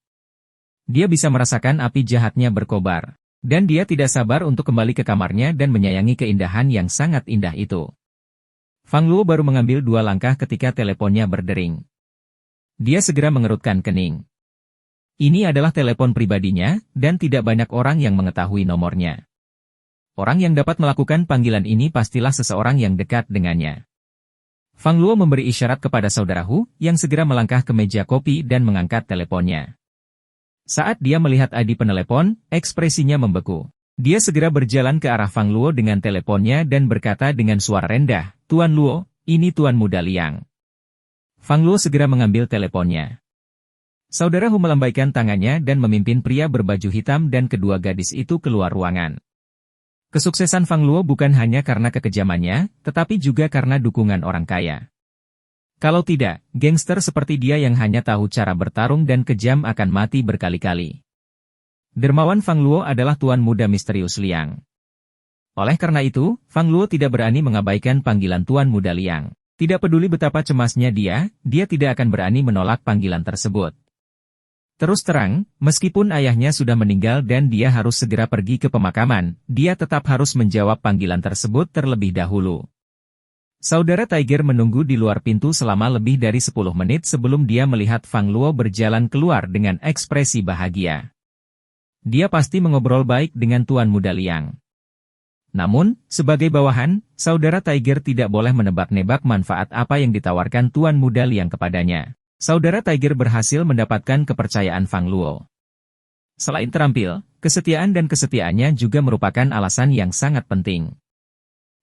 Dia bisa merasakan api jahatnya berkobar, dan dia tidak sabar untuk kembali ke kamarnya dan menyayangi keindahan yang sangat indah itu. Fang Luo baru mengambil 2 langkah ketika teleponnya berdering. Dia segera mengerutkan kening. Ini adalah telepon pribadinya, dan tidak banyak orang yang mengetahui nomornya. Orang yang dapat melakukan panggilan ini pastilah seseorang yang dekat dengannya. Fang Luo memberi isyarat kepada saudara Hu, yang segera melangkah ke meja kopi dan mengangkat teleponnya. Saat dia melihat ID penelepon, ekspresinya membeku. Dia segera berjalan ke arah Fang Luo dengan teleponnya dan berkata dengan suara rendah, Tuan Luo, ini Tuan Muda Liang. Fang Luo segera mengambil teleponnya. Saudara Hu melambaikan tangannya dan memimpin pria berbaju hitam dan kedua gadis itu keluar ruangan. Kesuksesan Fang Luo bukan hanya karena kekejamannya, tetapi juga karena dukungan orang kaya. Kalau tidak, gangster seperti dia yang hanya tahu cara bertarung dan kejam akan mati berkali-kali. Dermawan Fang Luo adalah Tuan Muda Misterius Liang. Oleh karena itu, Fang Luo tidak berani mengabaikan panggilan Tuan Muda Liang. Tidak peduli betapa cemasnya dia tidak akan berani menolak panggilan tersebut. Terus terang, meskipun ayahnya sudah meninggal dan dia harus segera pergi ke pemakaman, dia tetap harus menjawab panggilan tersebut terlebih dahulu. Saudara Tiger menunggu di luar pintu selama lebih dari 10 menit sebelum dia melihat Fang Luo berjalan keluar dengan ekspresi bahagia. Dia pasti mengobrol baik dengan Tuan Muda Liang. Namun, sebagai bawahan, Saudara Tiger tidak boleh menebak-nebak manfaat apa yang ditawarkan Tuan Muda Liang kepadanya. Saudara Tiger berhasil mendapatkan kepercayaan Fang Luo. Selain terampil, kesetiaan dan kesetiaannya juga merupakan alasan yang sangat penting.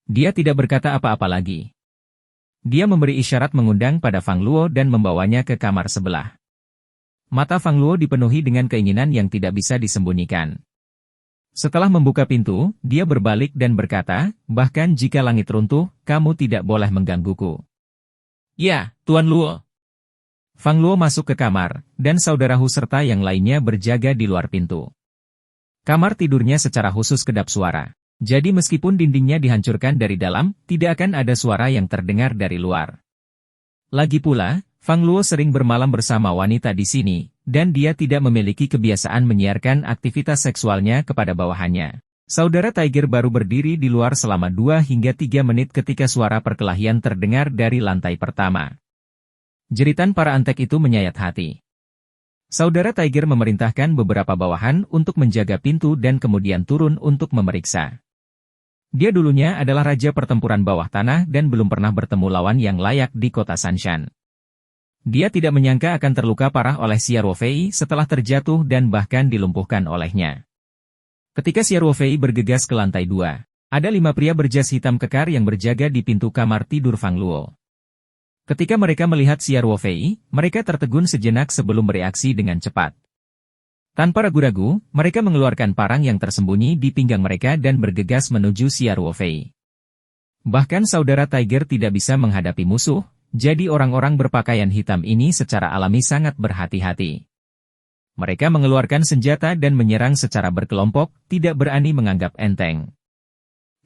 Dia tidak berkata apa-apa lagi. Dia memberi isyarat mengundang pada Fang Luo dan membawanya ke kamar sebelah. Mata Fang Luo dipenuhi dengan keinginan yang tidak bisa disembunyikan. Setelah membuka pintu, dia berbalik dan berkata, bahkan jika langit runtuh, kamu tidak boleh menggangguku. Ya, Tuan Luo. Fang Luo masuk ke kamar, dan saudara Hu serta yang lainnya berjaga di luar pintu. Kamar tidurnya secara khusus kedap suara. Jadi meskipun dindingnya dihancurkan dari dalam, tidak akan ada suara yang terdengar dari luar. Lagi pula, Fang Luo sering bermalam bersama wanita di sini, dan dia tidak memiliki kebiasaan menyiarkan aktivitas seksualnya kepada bawahannya. Saudara Tiger baru berdiri di luar selama 2 hingga 3 menit ketika suara perkelahian terdengar dari lantai pertama. Jeritan para antek itu menyayat hati. Saudara Tiger memerintahkan beberapa bawahan untuk menjaga pintu dan kemudian turun untuk memeriksa. Dia dulunya adalah raja pertempuran bawah tanah dan belum pernah bertemu lawan yang layak di kota Sanshan. Dia tidak menyangka akan terluka parah oleh Xia Ruofei setelah terjatuh dan bahkan dilumpuhkan olehnya. Ketika Xia Ruofei bergegas ke lantai 2, ada 5 pria berjas hitam kekar yang berjaga di pintu kamar tidur Fang Luo. Ketika mereka melihat Xia Ruofei, mereka tertegun sejenak sebelum bereaksi dengan cepat. Tanpa ragu-ragu, mereka mengeluarkan parang yang tersembunyi di pinggang mereka dan bergegas menuju Xia Ruofei. Bahkan saudara Tiger tidak bisa menghadapi musuh, jadi orang-orang berpakaian hitam ini secara alami sangat berhati-hati. Mereka mengeluarkan senjata dan menyerang secara berkelompok, tidak berani menganggap enteng.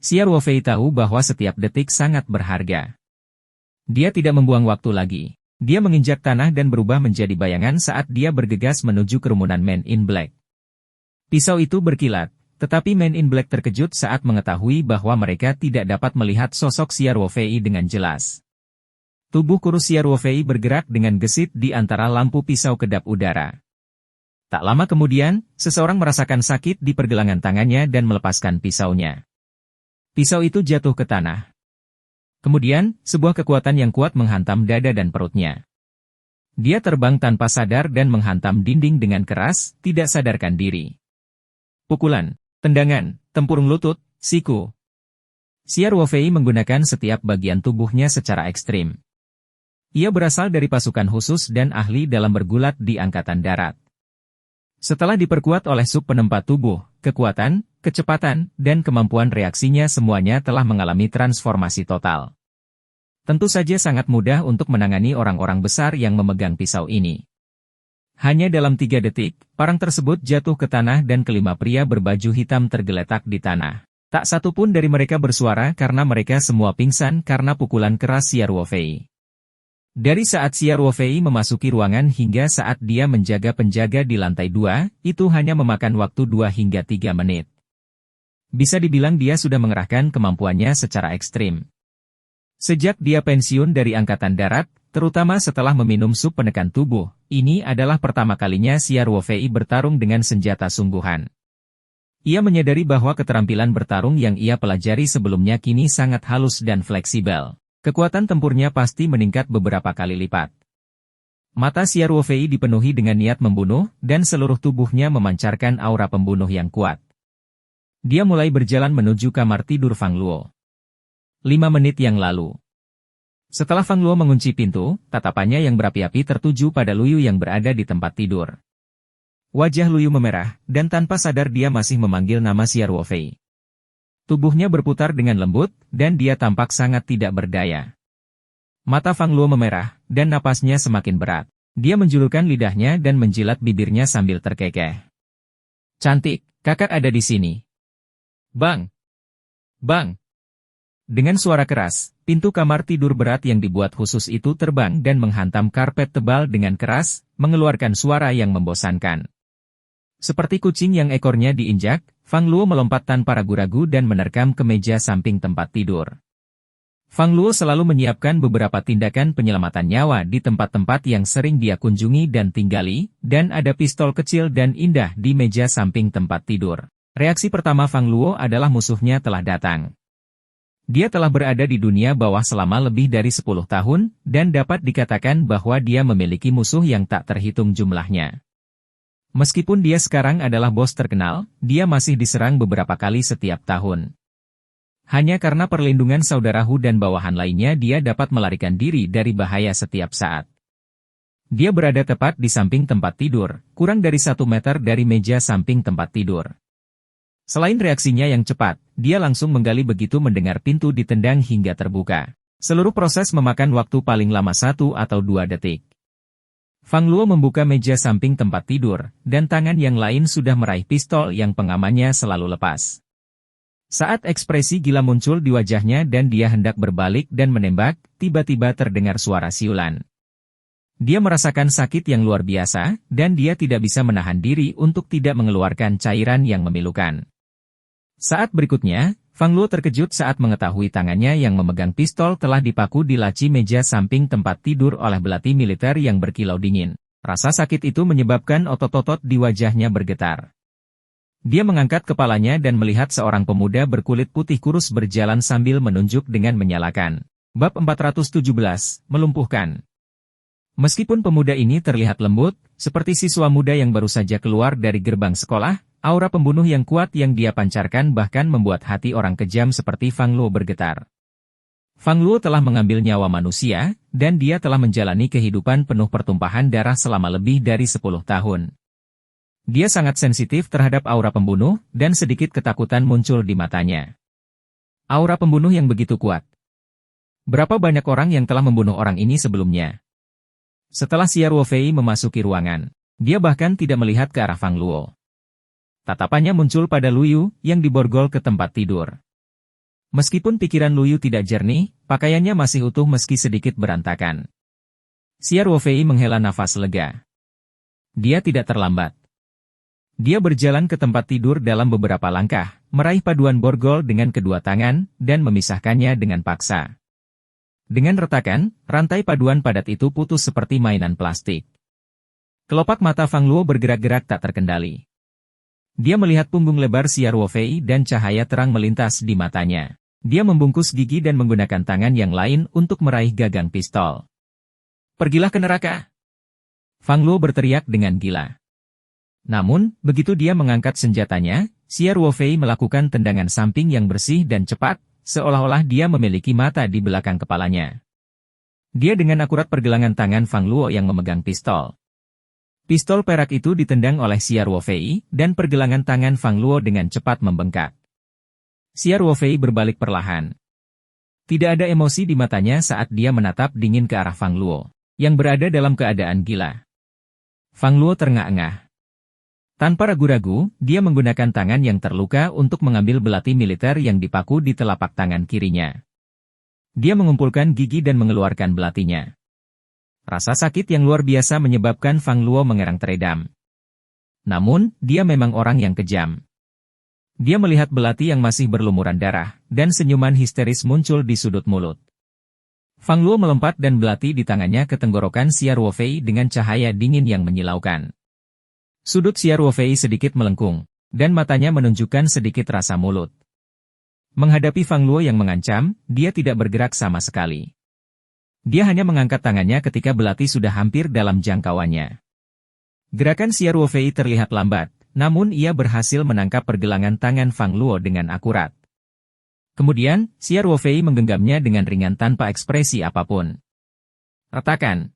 Xia Ruofei tahu bahwa setiap detik sangat berharga. Dia tidak membuang waktu lagi. Dia menginjak tanah dan berubah menjadi bayangan saat dia bergegas menuju kerumunan Men in Black. Pisau itu berkilat, tetapi Men in Black terkejut saat mengetahui bahwa mereka tidak dapat melihat sosok Xia Ruofei dengan jelas. Tubuh kurus Xia Ruofei bergerak dengan gesit di antara lampu pisau kedap udara. Tak lama kemudian, seseorang merasakan sakit di pergelangan tangannya dan melepaskan pisaunya. Pisau itu jatuh ke tanah. Kemudian, sebuah kekuatan yang kuat menghantam dada dan perutnya. Dia terbang tanpa sadar dan menghantam dinding dengan keras, tidak sadarkan diri. Pukulan, tendangan, tempurung lutut, siku. Xia Ruofei menggunakan setiap bagian tubuhnya secara ekstrim. Ia berasal dari pasukan khusus dan ahli dalam bergulat di Angkatan Darat. Setelah diperkuat oleh sub penempat tubuh, kekuatan, kecepatan, dan kemampuan reaksinya semuanya telah mengalami transformasi total. Tentu saja sangat mudah untuk menangani orang-orang besar yang memegang pisau ini. Hanya dalam 3 detik, parang tersebut jatuh ke tanah dan kelima pria berbaju hitam tergeletak di tanah. Tak satu pun dari mereka bersuara karena mereka semua pingsan karena pukulan keras Xia Ruofei. Dari saat Xia Ruofei memasuki ruangan hingga saat dia menjaga penjaga di lantai 2, itu hanya memakan waktu 2 hingga 3 menit. Bisa dibilang dia sudah mengerahkan kemampuannya secara ekstrim. Sejak dia pensiun dari Angkatan Darat, terutama setelah meminum sup penekan tubuh, ini adalah pertama kalinya Xia Ruofei bertarung dengan senjata sungguhan. Ia menyadari bahwa keterampilan bertarung yang ia pelajari sebelumnya kini sangat halus dan fleksibel. Kekuatan tempurnya pasti meningkat beberapa kali lipat. Mata Xia Ruofei dipenuhi dengan niat membunuh, dan seluruh tubuhnya memancarkan aura pembunuh yang kuat. Dia mulai berjalan menuju kamar tidur Fang Luo. 5 menit yang lalu. Setelah Fang Luo mengunci pintu, tatapannya yang berapi-api tertuju pada Luyu yang berada di tempat tidur. Wajah Luyu memerah, dan tanpa sadar dia masih memanggil nama Xia Ruofei. Tubuhnya berputar dengan lembut, dan dia tampak sangat tidak berdaya. Mata Fang Luo memerah, dan napasnya semakin berat. Dia menjulurkan lidahnya dan menjilat bibirnya sambil terkekeh. Cantik, kakak ada di sini. Bang! Bang! Dengan suara keras, pintu kamar tidur berat yang dibuat khusus itu terbang dan menghantam karpet tebal dengan keras, mengeluarkan suara yang membosankan. Seperti kucing yang ekornya diinjak, Fang Luo melompat tanpa ragu-ragu dan menerkam ke meja samping tempat tidur. Fang Luo selalu menyiapkan beberapa tindakan penyelamatan nyawa di tempat-tempat yang sering dia kunjungi dan tinggali, dan ada pistol kecil dan indah di meja samping tempat tidur. Reaksi pertama Fang Luo adalah musuhnya telah datang. Dia telah berada di dunia bawah selama lebih dari 10 tahun, dan dapat dikatakan bahwa dia memiliki musuh yang tak terhitung jumlahnya. Meskipun dia sekarang adalah bos terkenal, dia masih diserang beberapa kali setiap tahun. Hanya karena perlindungan saudara Hu dan bawahan lainnya dia dapat melarikan diri dari bahaya setiap saat. Dia berada tepat di samping tempat tidur, kurang dari 1 meter dari meja samping tempat tidur. Selain reaksinya yang cepat, dia langsung menggali begitu mendengar pintu ditendang hingga terbuka. Seluruh proses memakan waktu paling lama 1 atau 2 detik. Fang Luo membuka meja samping tempat tidur, dan tangan yang lain sudah meraih pistol yang pengamannya selalu lepas. Saat ekspresi gila muncul di wajahnya dan dia hendak berbalik dan menembak, tiba-tiba terdengar suara siulan. Dia merasakan sakit yang luar biasa, dan dia tidak bisa menahan diri untuk tidak mengeluarkan cairan yang memilukan. Saat berikutnya, Fang Luo terkejut saat mengetahui tangannya yang memegang pistol telah dipaku di laci meja samping tempat tidur oleh belati militer yang berkilau dingin. Rasa sakit itu menyebabkan otot-otot di wajahnya bergetar. Dia mengangkat kepalanya dan melihat seorang pemuda berkulit putih kurus berjalan sambil menunjuk dengan menyalakan. Bab 417, melumpuhkan. Meskipun pemuda ini terlihat lembut, seperti siswa muda yang baru saja keluar dari gerbang sekolah, aura pembunuh yang kuat yang dia pancarkan bahkan membuat hati orang kejam seperti Fang Luo bergetar. Fang Luo telah mengambil nyawa manusia, dan dia telah menjalani kehidupan penuh pertumpahan darah selama lebih dari 10 tahun. Dia sangat sensitif terhadap aura pembunuh, dan sedikit ketakutan muncul di matanya. Aura pembunuh yang begitu kuat. Berapa banyak orang yang telah membunuh orang ini sebelumnya? Setelah Xia Ruofei memasuki ruangan, dia bahkan tidak melihat ke arah Fang Luo. Tatapannya muncul pada Luyu, yang diborgol ke tempat tidur. Meskipun pikiran Luyu tidak jernih, pakaiannya masih utuh meski sedikit berantakan. Xia Ruofei menghela nafas lega. Dia tidak terlambat. Dia berjalan ke tempat tidur dalam beberapa langkah, meraih paduan borgol dengan kedua tangan, dan memisahkannya dengan paksa. Dengan retakan, rantai paduan padat itu putus seperti mainan plastik. Kelopak mata Fang Luo bergerak-gerak tak terkendali. Dia melihat punggung lebar Xia Ruofei dan cahaya terang melintas di matanya. Dia membungkus gigi dan menggunakan tangan yang lain untuk meraih gagang pistol. "Pergilah ke neraka!" Fang Luo berteriak dengan gila. Namun, begitu dia mengangkat senjatanya, Xia Ruofei melakukan tendangan samping yang bersih dan cepat, seolah-olah dia memiliki mata di belakang kepalanya. Dia dengan akurat pergelangan tangan Fang Luo yang memegang pistol. Pistol perak itu ditendang oleh Xia Ruofei, dan pergelangan tangan Fang Luo dengan cepat membengkak. Xia Ruofei berbalik perlahan. Tidak ada emosi di matanya saat dia menatap dingin ke arah Fang Luo, yang berada dalam keadaan gila. Fang Luo terengah-engah. Tanpa ragu-ragu, dia menggunakan tangan yang terluka untuk mengambil belati militer yang dipaku di telapak tangan kirinya. Dia mengumpulkan gigi dan mengeluarkan belatinya. Rasa sakit yang luar biasa menyebabkan Fang Luo mengerang teredam. Namun, dia memang orang yang kejam. Dia melihat belati yang masih berlumuran darah, dan senyuman histeris muncul di sudut mulut. Fang Luo melompat dan belati di tangannya ke tenggorokan Xia Ruofei dengan cahaya dingin yang menyilaukan. Sudut Xia Ruofei sedikit melengkung, dan matanya menunjukkan sedikit rasa mulut. Menghadapi Fang Luo yang mengancam, dia tidak bergerak sama sekali. Dia hanya mengangkat tangannya ketika belati sudah hampir dalam jangkauannya. Gerakan Xia Ruofei terlihat lambat, namun ia berhasil menangkap pergelangan tangan Fang Luo dengan akurat. Kemudian, Xia Ruofei menggenggamnya dengan ringan tanpa ekspresi apapun. Retakan.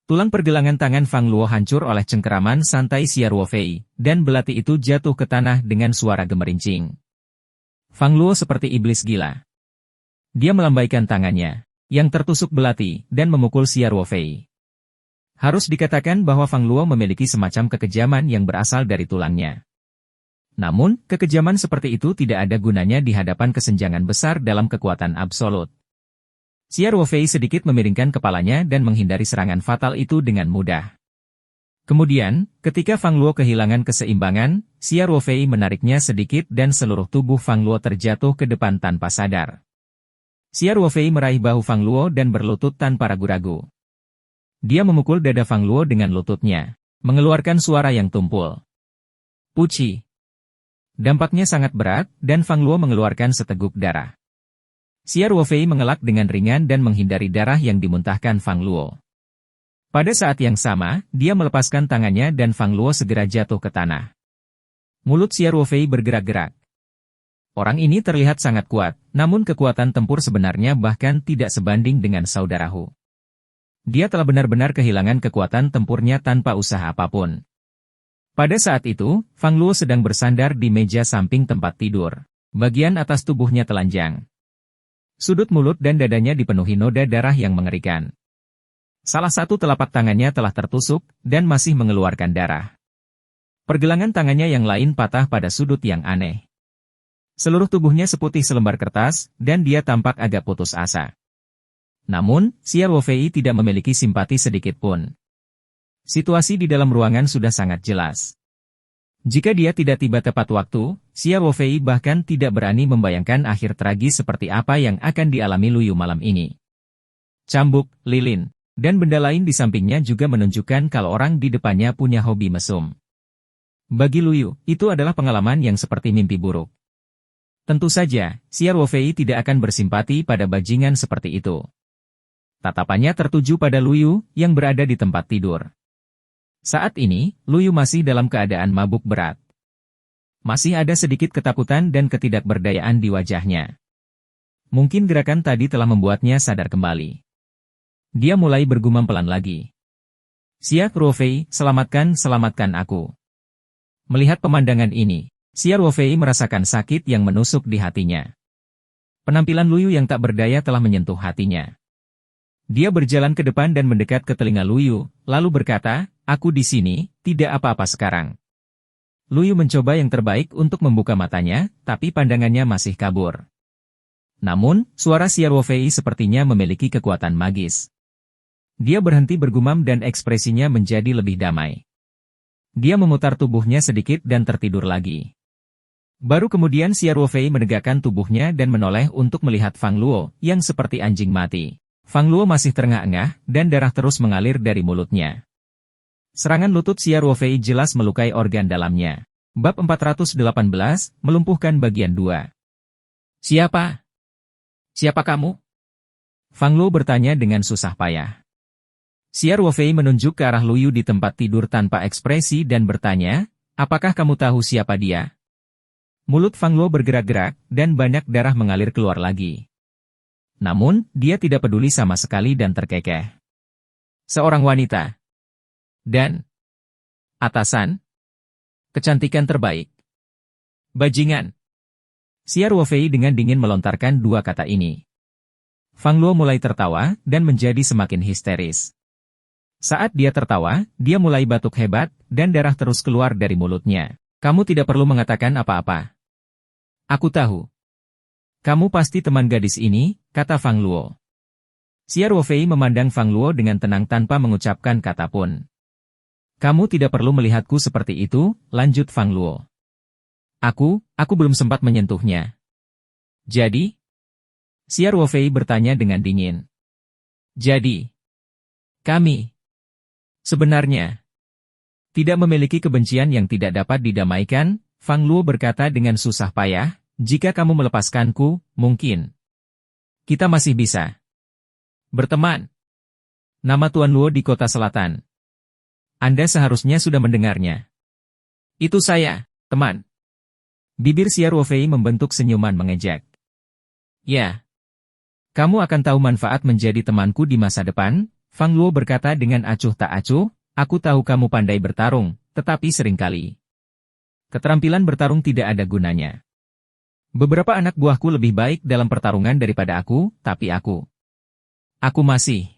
Tulang pergelangan tangan Fang Luo hancur oleh cengkeraman santai Xia Ruofei, dan belati itu jatuh ke tanah dengan suara gemerincing. Fang Luo seperti iblis gila. Dia melambaikan tangannya, yang tertusuk belati, dan memukul Xia Ruofei. Harus dikatakan bahwa Fang Luo memiliki semacam kekejaman yang berasal dari tulangnya. Namun, kekejaman seperti itu tidak ada gunanya di hadapan kesenjangan besar dalam kekuatan absolut. Xia Ruofei sedikit memiringkan kepalanya dan menghindari serangan fatal itu dengan mudah. Kemudian, ketika Fang Luo kehilangan keseimbangan, Xia Ruofei menariknya sedikit dan seluruh tubuh Fang Luo terjatuh ke depan tanpa sadar. Xia Ruofei meraih bahu Fang Luo dan berlutut tanpa ragu-ragu. Dia memukul dada Fang Luo dengan lututnya, mengeluarkan suara yang tumpul. Puci. Dampaknya sangat berat, dan Fang Luo mengeluarkan seteguk darah. Xia Ruofei mengelak dengan ringan dan menghindari darah yang dimuntahkan Fang Luo. Pada saat yang sama, dia melepaskan tangannya dan Fang Luo segera jatuh ke tanah. Mulut Xia Ruofei bergerak-gerak. Orang ini terlihat sangat kuat, namun kekuatan tempur sebenarnya bahkan tidak sebanding dengan saudara Hu. Dia telah benar-benar kehilangan kekuatan tempurnya tanpa usaha apapun. Pada saat itu, Fang Luo sedang bersandar di meja samping tempat tidur. Bagian atas tubuhnya telanjang. Sudut mulut dan dadanya dipenuhi noda darah yang mengerikan. Salah satu telapak tangannya telah tertusuk, dan masih mengeluarkan darah. Pergelangan tangannya yang lain patah pada sudut yang aneh. Seluruh tubuhnya seputih selembar kertas, dan dia tampak agak putus asa. Namun, Xia Ruofei tidak memiliki simpati sedikit pun. Situasi di dalam ruangan sudah sangat jelas. Jika dia tidak tiba tepat waktu, Xia Ruofei bahkan tidak berani membayangkan akhir tragis seperti apa yang akan dialami Luyu malam ini. Cambuk, lilin, dan benda lain di sampingnya juga menunjukkan kalau orang di depannya punya hobi mesum. Bagi Luyu, itu adalah pengalaman yang seperti mimpi buruk. Tentu saja, Xia Ruofei tidak akan bersimpati pada bajingan seperti itu. Tatapannya tertuju pada Luyu, yang berada di tempat tidur. Saat ini, Luyu masih dalam keadaan mabuk berat. Masih ada sedikit ketakutan dan ketidakberdayaan di wajahnya. Mungkin gerakan tadi telah membuatnya sadar kembali. Dia mulai bergumam pelan lagi. Xia Ruofei, selamatkan aku. Melihat pemandangan ini, Xia Ruofei merasakan sakit yang menusuk di hatinya. Penampilan Luyu yang tak berdaya telah menyentuh hatinya. Dia berjalan ke depan dan mendekat ke telinga Luyu, lalu berkata, "Aku di sini, tidak apa-apa sekarang." Luyu mencoba yang terbaik untuk membuka matanya, tapi pandangannya masih kabur. Namun, suara Xia Ruofei sepertinya memiliki kekuatan magis. Dia berhenti bergumam dan ekspresinya menjadi lebih damai. Dia memutar tubuhnya sedikit dan tertidur lagi. Baru kemudian Xia Ruofei menegakkan tubuhnya dan menoleh untuk melihat Fang Luo, yang seperti anjing mati. Fang Luo masih terengah-engah, dan darah terus mengalir dari mulutnya. Serangan lutut Xia Ruofei jelas melukai organ dalamnya. Bab 418, melumpuhkan bagian 2. Siapa? Siapa kamu? Fang Luo bertanya dengan susah payah. Xia Ruofei menunjuk ke arah Luyu di tempat tidur tanpa ekspresi dan bertanya, "Apakah kamu tahu siapa dia?" Mulut Fang Luo bergerak-gerak, dan banyak darah mengalir keluar lagi. Namun, dia tidak peduli sama sekali dan terkekeh. Seorang wanita. Dan atasan. Kecantikan terbaik. Bajingan. Xia Ruofei dengan dingin melontarkan dua kata ini. Fang Luo mulai tertawa, dan menjadi semakin histeris. Saat dia tertawa, dia mulai batuk hebat, dan darah terus keluar dari mulutnya. "Kamu tidak perlu mengatakan apa-apa. Aku tahu. Kamu pasti teman gadis ini," kata Fang Luo. Xia Ruofei memandang Fang Luo dengan tenang tanpa mengucapkan kata pun. "Kamu tidak perlu melihatku seperti itu," lanjut Fang Luo. Aku belum sempat menyentuhnya." "Jadi?" Xia Ruofei bertanya dengan dingin. "Jadi, kami sebenarnya tidak memiliki kebencian yang tidak dapat didamaikan," Fang Luo berkata dengan susah payah, "jika kamu melepaskanku, mungkin kita masih bisa berteman." Nama Tuan Luo di kota selatan. Anda seharusnya sudah mendengarnya. Itu saya, teman. Bibir Xia Ruofei membentuk senyuman mengejek. "Ya. Kamu akan tahu manfaat menjadi temanku di masa depan," Fang Luo berkata dengan acuh tak acuh, "Aku tahu kamu pandai bertarung, tetapi seringkali keterampilan bertarung tidak ada gunanya. Beberapa anak buahku lebih baik dalam pertarungan daripada aku, tapi aku masih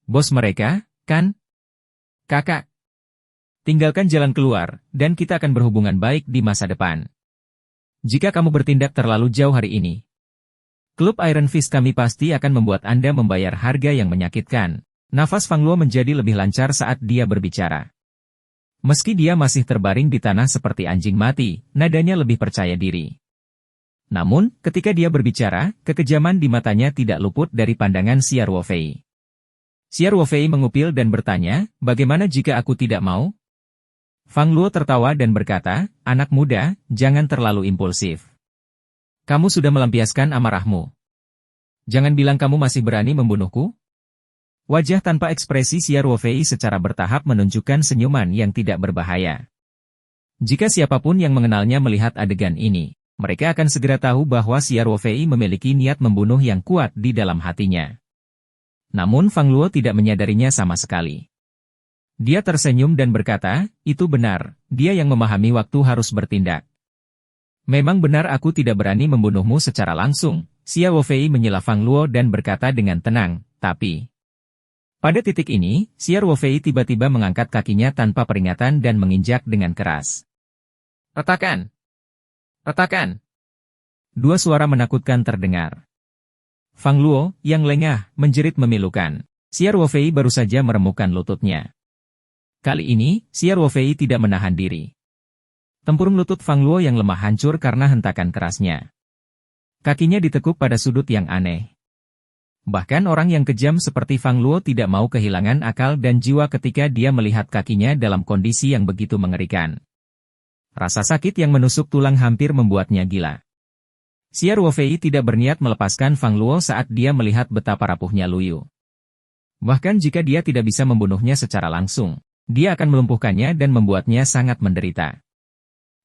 bos mereka, kan? Kakak, tinggalkan jalan keluar, dan kita akan berhubungan baik di masa depan. Jika kamu bertindak terlalu jauh hari ini, Klub Iron Fist kami pasti akan membuat Anda membayar harga yang menyakitkan." Nafas Fang Luo menjadi lebih lancar saat dia berbicara. Meski dia masih terbaring di tanah seperti anjing mati, nadanya lebih percaya diri. Namun, ketika dia berbicara, kekejaman di matanya tidak luput dari pandangan Xia Ruofei. Xia Ruofei mengupil dan bertanya, bagaimana jika aku tidak mau? Fang Luo tertawa dan berkata, anak muda, jangan terlalu impulsif. Kamu sudah melampiaskan amarahmu. Jangan bilang kamu masih berani membunuhku? Wajah tanpa ekspresi Xia Ruofei secara bertahap menunjukkan senyuman yang tidak berbahaya. Jika siapapun yang mengenalnya melihat adegan ini, mereka akan segera tahu bahwa Xia Ruofei memiliki niat membunuh yang kuat di dalam hatinya. Namun Fang Luo tidak menyadarinya sama sekali. Dia tersenyum dan berkata, itu benar, dia yang memahami waktu harus bertindak. Memang benar aku tidak berani membunuhmu secara langsung, Xia Ruofei menyela Fang Luo dan berkata dengan tenang, tapi... Pada titik ini, Xia Ruofei tiba-tiba mengangkat kakinya tanpa peringatan dan menginjak dengan keras. Retakan! Retakan! Dua suara menakutkan terdengar. Fang Luo, yang lengah, menjerit memilukan. Xia Ruofei baru saja meremukkan lututnya. Kali ini, Xia Ruofei tidak menahan diri. Tempurung lutut Fang Luo yang lemah hancur karena hentakan kerasnya. Kakinya ditekuk pada sudut yang aneh. Bahkan orang yang kejam seperti Fang Luo tidak mau kehilangan akal dan jiwa ketika dia melihat kakinya dalam kondisi yang begitu mengerikan. Rasa sakit yang menusuk tulang hampir membuatnya gila. Xia Ruofei tidak berniat melepaskan Fang Luo saat dia melihat betapa rapuhnya Luyu. Bahkan jika dia tidak bisa membunuhnya secara langsung, dia akan melumpuhkannya dan membuatnya sangat menderita.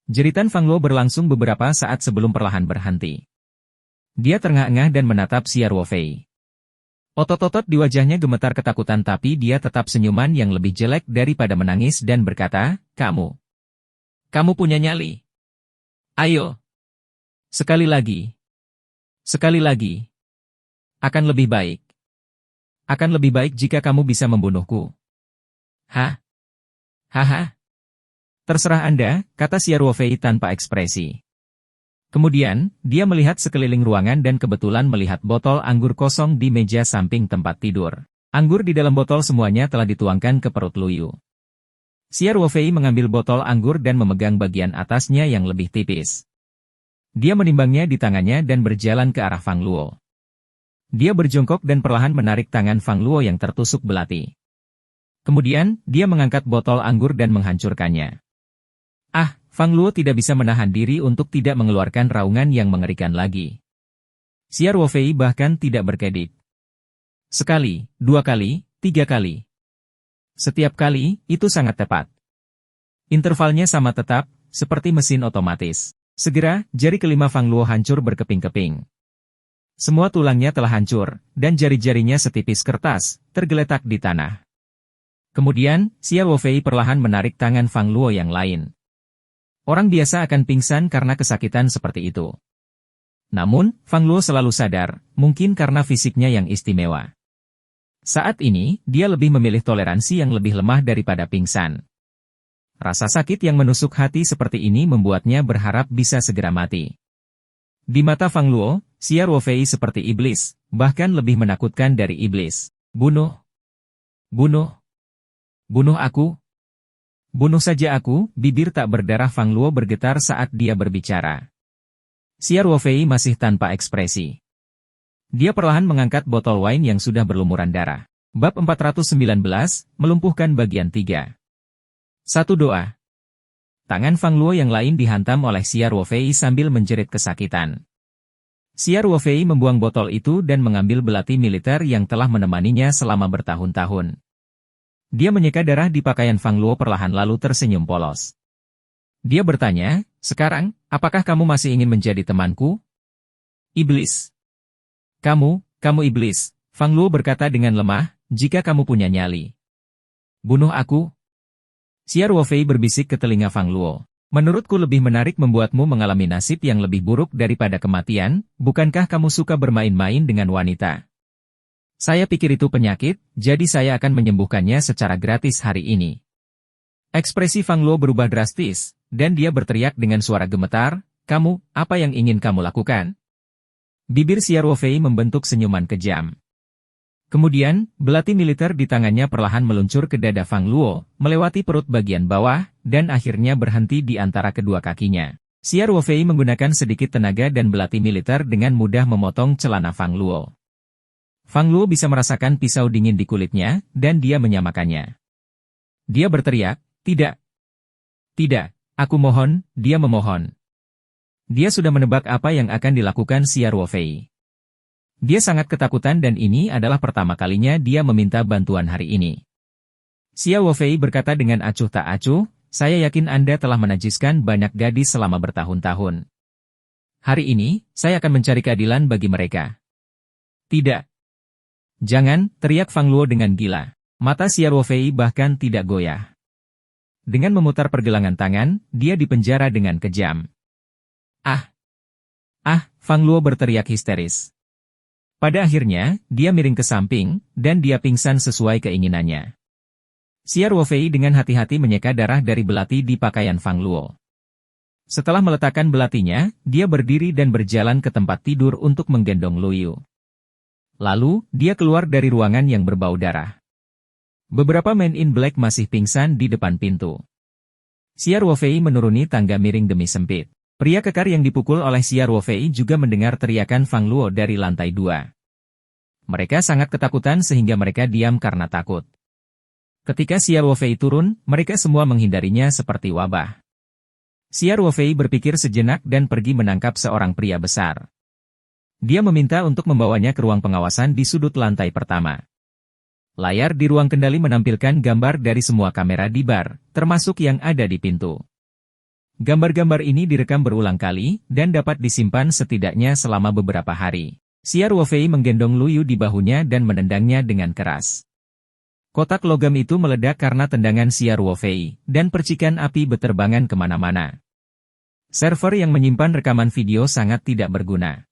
Jeritan Fang Luo berlangsung beberapa saat sebelum perlahan berhenti. Dia terengah-engah dan menatap Xia Ruofei. Otot-otot di wajahnya gemetar ketakutan tapi dia tetap senyuman yang lebih jelek daripada menangis dan berkata, Kamu punya nyali. Ayo. Sekali lagi. Sekali lagi. Akan lebih baik. Akan lebih baik jika kamu bisa membunuhku. Hah? Haha. Terserah Anda, kata Xia Ruofei tanpa ekspresi. Kemudian, dia melihat sekeliling ruangan dan kebetulan melihat botol anggur kosong di meja samping tempat tidur. Anggur di dalam botol semuanya telah dituangkan ke perut Luyu. Xia Ruofei mengambil botol anggur dan memegang bagian atasnya yang lebih tipis. Dia menimbangnya di tangannya dan berjalan ke arah Fang Luo. Dia berjongkok dan perlahan menarik tangan Fang Luo yang tertusuk belati. Kemudian, dia mengangkat botol anggur dan menghancurkannya. Fang Luo tidak bisa menahan diri untuk tidak mengeluarkan raungan yang mengerikan lagi. Xia Ruofei bahkan tidak berkedip. Sekali, dua kali, tiga kali. Setiap kali, itu sangat tepat. Intervalnya sama tetap, seperti mesin otomatis. Segera, jari kelima Fang Luo hancur berkeping-keping. Semua tulangnya telah hancur, dan jari-jarinya setipis kertas, tergeletak di tanah. Kemudian, Xia Ruofei perlahan menarik tangan Fang Luo yang lain. Orang biasa akan pingsan karena kesakitan seperti itu. Namun, Fang Luo selalu sadar, mungkin karena fisiknya yang istimewa. Saat ini, dia lebih memilih toleransi yang lebih lemah daripada pingsan. Rasa sakit yang menusuk hati seperti ini membuatnya berharap bisa segera mati. Di mata Fang Luo, Xia Ruofei seperti iblis, bahkan lebih menakutkan dari iblis. Bunuh. Bunuh. Bunuh aku. Bunuh saja aku, bibir tak berdarah Fang Luo bergetar saat dia berbicara. Xia Ruofei masih tanpa ekspresi. Dia perlahan mengangkat botol wine yang sudah berlumuran darah. Bab 419, melumpuhkan bagian 3. Satu doa. Tangan Fang Luo yang lain dihantam oleh Xia Ruofei sambil menjerit kesakitan. Xia Ruofei membuang botol itu dan mengambil belati militer yang telah menemaninya selama bertahun-tahun. Dia menyeka darah di pakaian Fang Luo perlahan lalu tersenyum polos. Dia bertanya, sekarang, apakah kamu masih ingin menjadi temanku? Iblis. Kamu iblis, Fang Luo berkata dengan lemah, jika kamu punya nyali. Bunuh aku. Xia Ruofei berbisik ke telinga Fang Luo. Menurutku lebih menarik membuatmu mengalami nasib yang lebih buruk daripada kematian, bukankah kamu suka bermain-main dengan wanita? Saya pikir itu penyakit, jadi saya akan menyembuhkannya secara gratis hari ini. Ekspresi Fang Luo berubah drastis, dan dia berteriak dengan suara gemetar, kamu, apa yang ingin kamu lakukan? Bibir Xia Ruofei membentuk senyuman kejam. Kemudian, belati militer di tangannya perlahan meluncur ke dada Fang Luo, melewati perut bagian bawah, dan akhirnya berhenti di antara kedua kakinya. Xia Ruofei menggunakan sedikit tenaga dan belati militer dengan mudah memotong celana Fang Luo. Fang Luo bisa merasakan pisau dingin di kulitnya, dan dia menyamakannya. Dia berteriak, "Tidak! Tidak! Aku mohon," dia memohon. Dia sudah menebak apa yang akan dilakukan Xia Ruofei. Dia sangat ketakutan dan ini adalah pertama kalinya dia meminta bantuan hari ini. Xia Ruofei berkata dengan acuh tak acuh, "Saya yakin Anda telah menajiskan banyak gadis selama bertahun-tahun. Hari ini, saya akan mencari keadilan bagi mereka." "Tidak! Jangan!" teriak Fang Luo dengan gila. Mata Xia Ruofei bahkan tidak goyah. Dengan memutar pergelangan tangan, dia dipenjara dengan kejam. "Ah! Ah!" Fang Luo berteriak histeris. Pada akhirnya, dia miring ke samping, dan dia pingsan sesuai keinginannya. Xia Ruofei dengan hati-hati menyeka darah dari belati di pakaian Fang Luo. Setelah meletakkan belatinya, dia berdiri dan berjalan ke tempat tidur untuk menggendong Luyu. Lalu, dia keluar dari ruangan yang berbau darah. Beberapa Men in Black masih pingsan di depan pintu. Xia Ruofei menuruni tangga miring demi sempit. Pria kekar yang dipukul oleh Xia Ruofei juga mendengar teriakan Fang Luo dari lantai 2. Mereka sangat ketakutan sehingga mereka diam karena takut. Ketika Xia Ruofei turun, mereka semua menghindarinya seperti wabah. Xia Ruofei berpikir sejenak dan pergi menangkap seorang pria besar. Dia meminta untuk membawanya ke ruang pengawasan di sudut lantai pertama. Layar di ruang kendali menampilkan gambar dari semua kamera di bar, termasuk yang ada di pintu. Gambar-gambar ini direkam berulang kali, dan dapat disimpan setidaknya selama beberapa hari. Xia Ruofei menggendong Luyu di bahunya dan menendangnya dengan keras. Kotak logam itu meledak karena tendangan Xia Ruofei, dan percikan api beterbangan kemana-mana. Server yang menyimpan rekaman video sangat tidak berguna.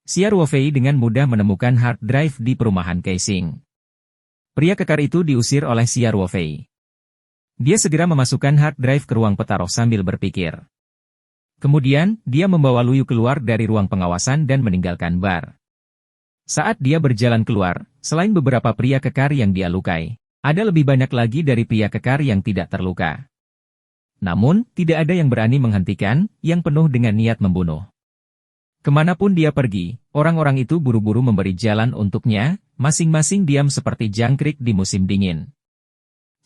Xia Ruofei dengan mudah menemukan hard drive di perumahan Kaixing. Pria kekar itu diusir oleh Xia Ruofei. Dia segera memasukkan hard drive ke ruang petaruh sambil berpikir. Kemudian, dia membawa Luyu keluar dari ruang pengawasan dan meninggalkan bar. Saat dia berjalan keluar, selain beberapa pria kekar yang dia lukai, ada lebih banyak lagi dari pria kekar yang tidak terluka. Namun, tidak ada yang berani menghentikan, yang penuh dengan niat membunuh. Kemanapun dia pergi, orang-orang itu buru-buru memberi jalan untuknya, masing-masing diam seperti jangkrik di musim dingin.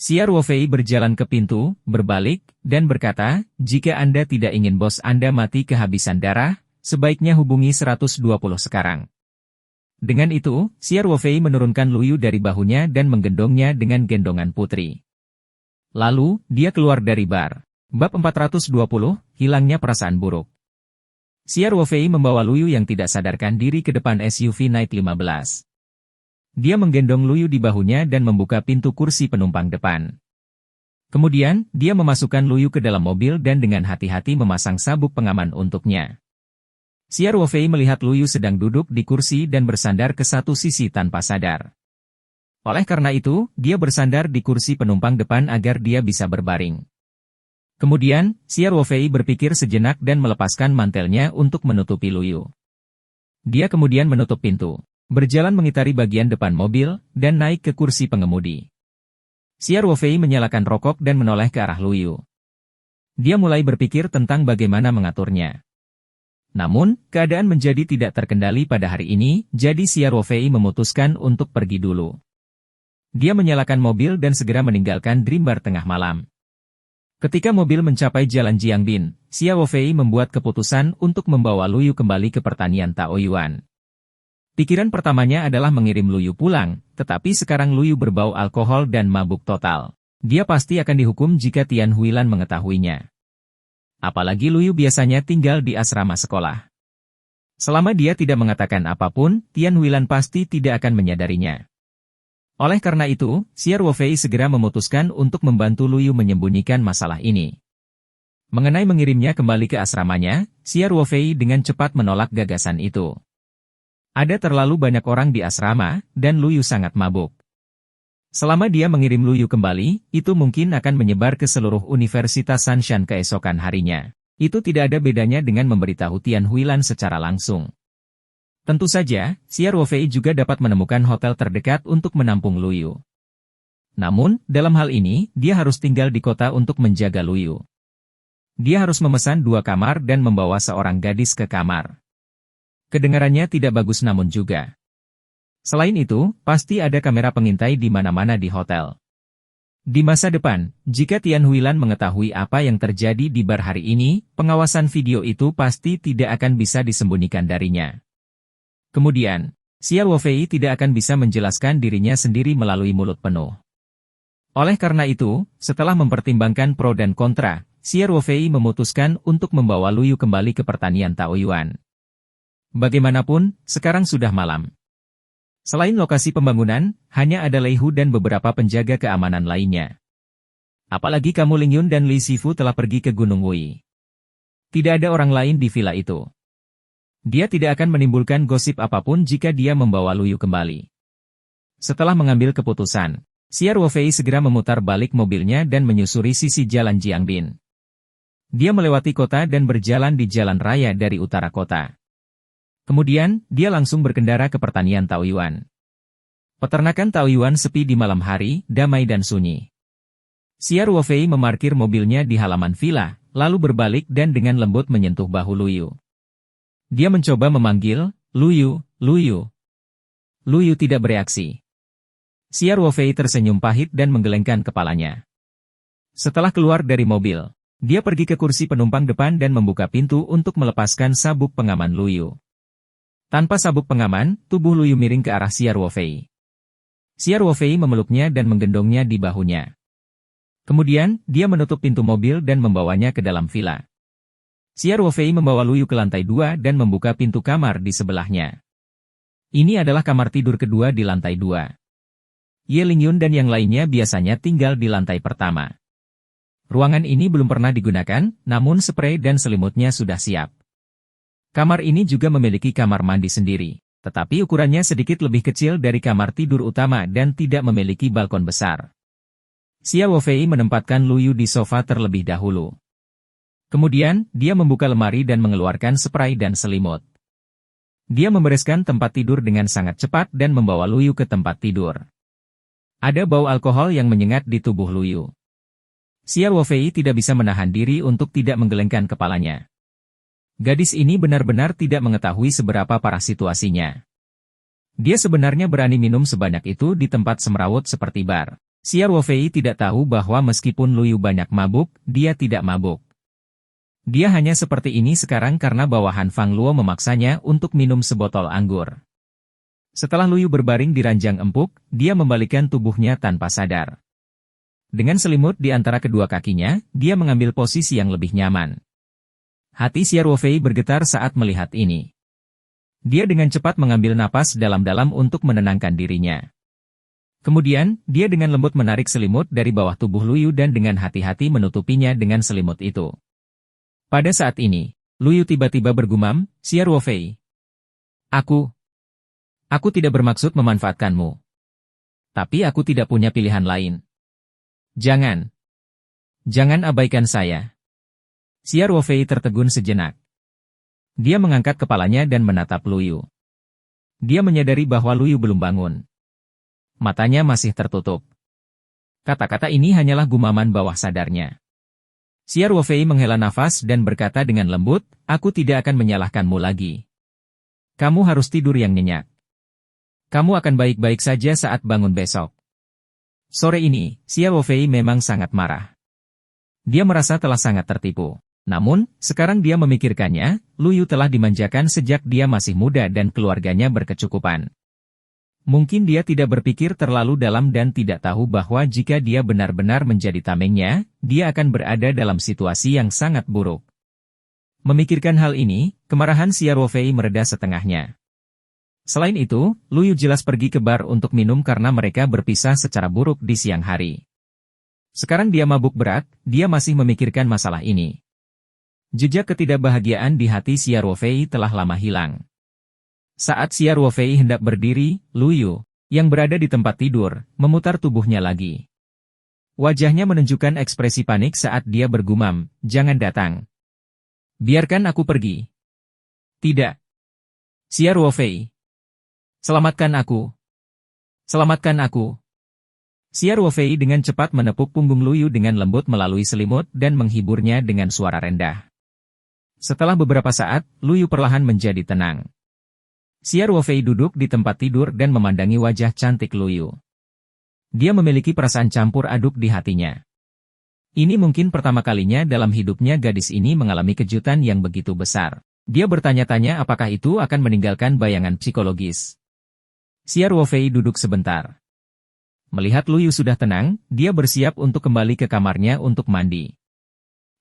Xia Ruofei berjalan ke pintu, berbalik, dan berkata, "Jika Anda tidak ingin bos Anda mati kehabisan darah, sebaiknya hubungi 120 sekarang." Dengan itu, Xia Ruofei menurunkan Luyu dari bahunya dan menggendongnya dengan gendongan putri. Lalu, dia keluar dari bar. Bab 420, Hilangnya Perasaan Buruk. Xia Ruofei membawa Luyu yang tidak sadarkan diri ke depan SUV Night 15. Dia menggendong Luyu di bahunya dan membuka pintu kursi penumpang depan. Kemudian, dia memasukkan Luyu ke dalam mobil dan dengan hati-hati memasang sabuk pengaman untuknya. Xia Ruofei melihat Luyu sedang duduk di kursi dan bersandar ke satu sisi tanpa sadar. Oleh karena itu, dia bersandar di kursi penumpang depan agar dia bisa berbaring. Kemudian, Xia Ruofei berpikir sejenak dan melepaskan mantelnya untuk menutupi Luyu. Dia kemudian menutup pintu, berjalan mengitari bagian depan mobil, dan naik ke kursi pengemudi. Xia Ruofei menyalakan rokok dan menoleh ke arah Luyu. Dia mulai berpikir tentang bagaimana mengaturnya. Namun, keadaan menjadi tidak terkendali pada hari ini, jadi Xia Ruofei memutuskan untuk pergi dulu. Dia menyalakan mobil dan segera meninggalkan Dream Bar tengah malam. Ketika mobil mencapai Jalan Jiangbin, Xia Ruofei membuat keputusan untuk membawa Luyu kembali ke pertanian Taoyuan. Pikiran pertamanya adalah mengirim Luyu pulang, tetapi sekarang Luyu berbau alkohol dan mabuk total. Dia pasti akan dihukum jika Tian Huilan mengetahuinya. Apalagi Luyu biasanya tinggal di asrama sekolah. Selama dia tidak mengatakan apapun, Tian Huilan pasti tidak akan menyadarinya. Oleh karena itu, Xia Ruofei segera memutuskan untuk membantu Luyu menyembunyikan masalah ini. Mengenai mengirimnya kembali ke asramanya, Xia Ruofei dengan cepat menolak gagasan itu. Ada terlalu banyak orang di asrama, dan Luyu sangat mabuk. Selama dia mengirim Luyu kembali, itu mungkin akan menyebar ke seluruh Universitas Sanshan keesokan harinya. Itu tidak ada bedanya dengan memberitahu Tian Huilan secara langsung. Tentu saja, Xia Ruofei juga dapat menemukan hotel terdekat untuk menampung Luyu. Namun, dalam hal ini, dia harus tinggal di kota untuk menjaga Luyu. Dia harus memesan 2 kamar dan membawa seorang gadis ke kamar. Kedengarannya tidak bagus namun juga. Selain itu, pasti ada kamera pengintai di mana-mana di hotel. Di masa depan, jika Tian Huilan mengetahui apa yang terjadi di bar hari ini, pengawasan video itu pasti tidak akan bisa disembunyikan darinya. Kemudian, Xia Luofei tidak akan bisa menjelaskan dirinya sendiri melalui mulut penuh. Oleh karena itu, setelah mempertimbangkan pro dan kontra, Xia Luofei memutuskan untuk membawa Luyu kembali ke pertanian Taoyuan. Bagaimanapun, sekarang sudah malam. Selain lokasi pembangunan, hanya ada Lei Hu dan beberapa penjaga keamanan lainnya. Apalagi kamu Ling Yun dan Li Sifu telah pergi ke Gunung Wui. Tidak ada orang lain di villa itu. Dia tidak akan menimbulkan gosip apapun jika dia membawa Luyu kembali. Setelah mengambil keputusan, Xia Luofei segera memutar balik mobilnya dan menyusuri sisi jalan Jiangbin. Dia melewati kota dan berjalan di jalan raya dari utara kota. Kemudian, dia langsung berkendara ke pertanian Taoyuan. Peternakan Taoyuan sepi di malam hari, damai dan sunyi. Xia Luofei memarkir mobilnya di halaman villa, lalu berbalik dan dengan lembut menyentuh bahu Luyu. Dia mencoba memanggil, Luyu, Luyu. Luyu tidak bereaksi. Xia Luofei tersenyum pahit dan menggelengkan kepalanya. Setelah keluar dari mobil, dia pergi ke kursi penumpang depan dan membuka pintu untuk melepaskan sabuk pengaman Luyu. Tanpa sabuk pengaman, tubuh Luyu miring ke arah Xia Luofei. Xia Luofei memeluknya dan menggendongnya di bahunya. Kemudian, dia menutup pintu mobil dan membawanya ke dalam villa. Xia Luofei membawa Luyu ke lantai 2 dan membuka pintu kamar di sebelahnya. Ini adalah kamar tidur kedua di lantai 2. Ye Lingyun dan yang lainnya biasanya tinggal di lantai pertama. Ruangan ini belum pernah digunakan, namun spray dan selimutnya sudah siap. Kamar ini juga memiliki kamar mandi sendiri, tetapi ukurannya sedikit lebih kecil dari kamar tidur utama dan tidak memiliki balkon besar. Xia Luofei menempatkan Luyu di sofa terlebih dahulu. Kemudian, dia membuka lemari dan mengeluarkan spray dan selimut. Dia membereskan tempat tidur dengan sangat cepat dan membawa Luyu ke tempat tidur. Ada bau alkohol yang menyengat di tubuh Luyu. Xia Luofei tidak bisa menahan diri untuk tidak menggelengkan kepalanya. Gadis ini benar-benar tidak mengetahui seberapa parah situasinya. Dia sebenarnya berani minum sebanyak itu di tempat semrawut seperti bar. Xia Luofei tidak tahu bahwa meskipun Luyu banyak mabuk, dia tidak mabuk. Dia hanya seperti ini sekarang karena bawahan Fang Luo memaksanya untuk minum sebotol anggur. Setelah Luyu berbaring di ranjang empuk, dia membalikkan tubuhnya tanpa sadar. Dengan selimut di antara kedua kakinya, dia mengambil posisi yang lebih nyaman. Hati Xia Luofei bergetar saat melihat ini. Dia dengan cepat mengambil napas dalam-dalam untuk menenangkan dirinya. Kemudian, dia dengan lembut menarik selimut dari bawah tubuh Luyu dan dengan hati-hati menutupinya dengan selimut itu. Pada saat ini, Luyu tiba-tiba bergumam, Xia Luofei. Aku tidak bermaksud memanfaatkanmu. Tapi aku tidak punya pilihan lain. Jangan abaikan saya. Xia Luofei tertegun sejenak. Dia mengangkat kepalanya dan menatap Luyu. Dia menyadari bahwa Luyu belum bangun. Matanya masih tertutup. Kata-kata ini hanyalah gumaman bawah sadarnya. Xia Luofei menghela nafas dan berkata dengan lembut, aku tidak akan menyalahkanmu lagi. Kamu harus tidur yang nyenyak. Kamu akan baik-baik saja saat bangun besok. Sore ini, Xia Luofei memang sangat marah. Dia merasa telah sangat tertipu. Namun, sekarang dia memikirkannya, Luyu telah dimanjakan sejak dia masih muda dan keluarganya berkecukupan. Mungkin dia tidak berpikir terlalu dalam dan tidak tahu bahwa jika dia benar-benar menjadi tamengnya, dia akan berada dalam situasi yang sangat buruk. Memikirkan hal ini, kemarahan Xia Luofei mereda setengahnya. Selain itu, Luyu jelas pergi ke bar untuk minum karena mereka berpisah secara buruk di siang hari. Sekarang dia mabuk berat, dia masih memikirkan masalah ini. Jejak ketidakbahagiaan di hati Xia Luofei telah lama hilang. Saat Xia Luofei hendak berdiri, Luyu, yang berada di tempat tidur, memutar tubuhnya lagi. Wajahnya menunjukkan ekspresi panik saat dia bergumam, jangan datang. Biarkan aku pergi. Tidak. Xia Luofei. Selamatkan aku. Selamatkan aku. Xia Ruofei dengan cepat menepuk punggung Luyu dengan lembut melalui selimut dan menghiburnya dengan suara rendah. Setelah beberapa saat, Luyu perlahan menjadi tenang. Xia Ruofei duduk di tempat tidur dan memandangi wajah cantik Luyu. Dia memiliki perasaan campur aduk di hatinya. Ini mungkin pertama kalinya dalam hidupnya gadis ini mengalami kejutan yang begitu besar. Dia bertanya-tanya apakah itu akan meninggalkan bayangan psikologis. Xia Ruofei duduk sebentar. Melihat Luyu sudah tenang, dia bersiap untuk kembali ke kamarnya untuk mandi.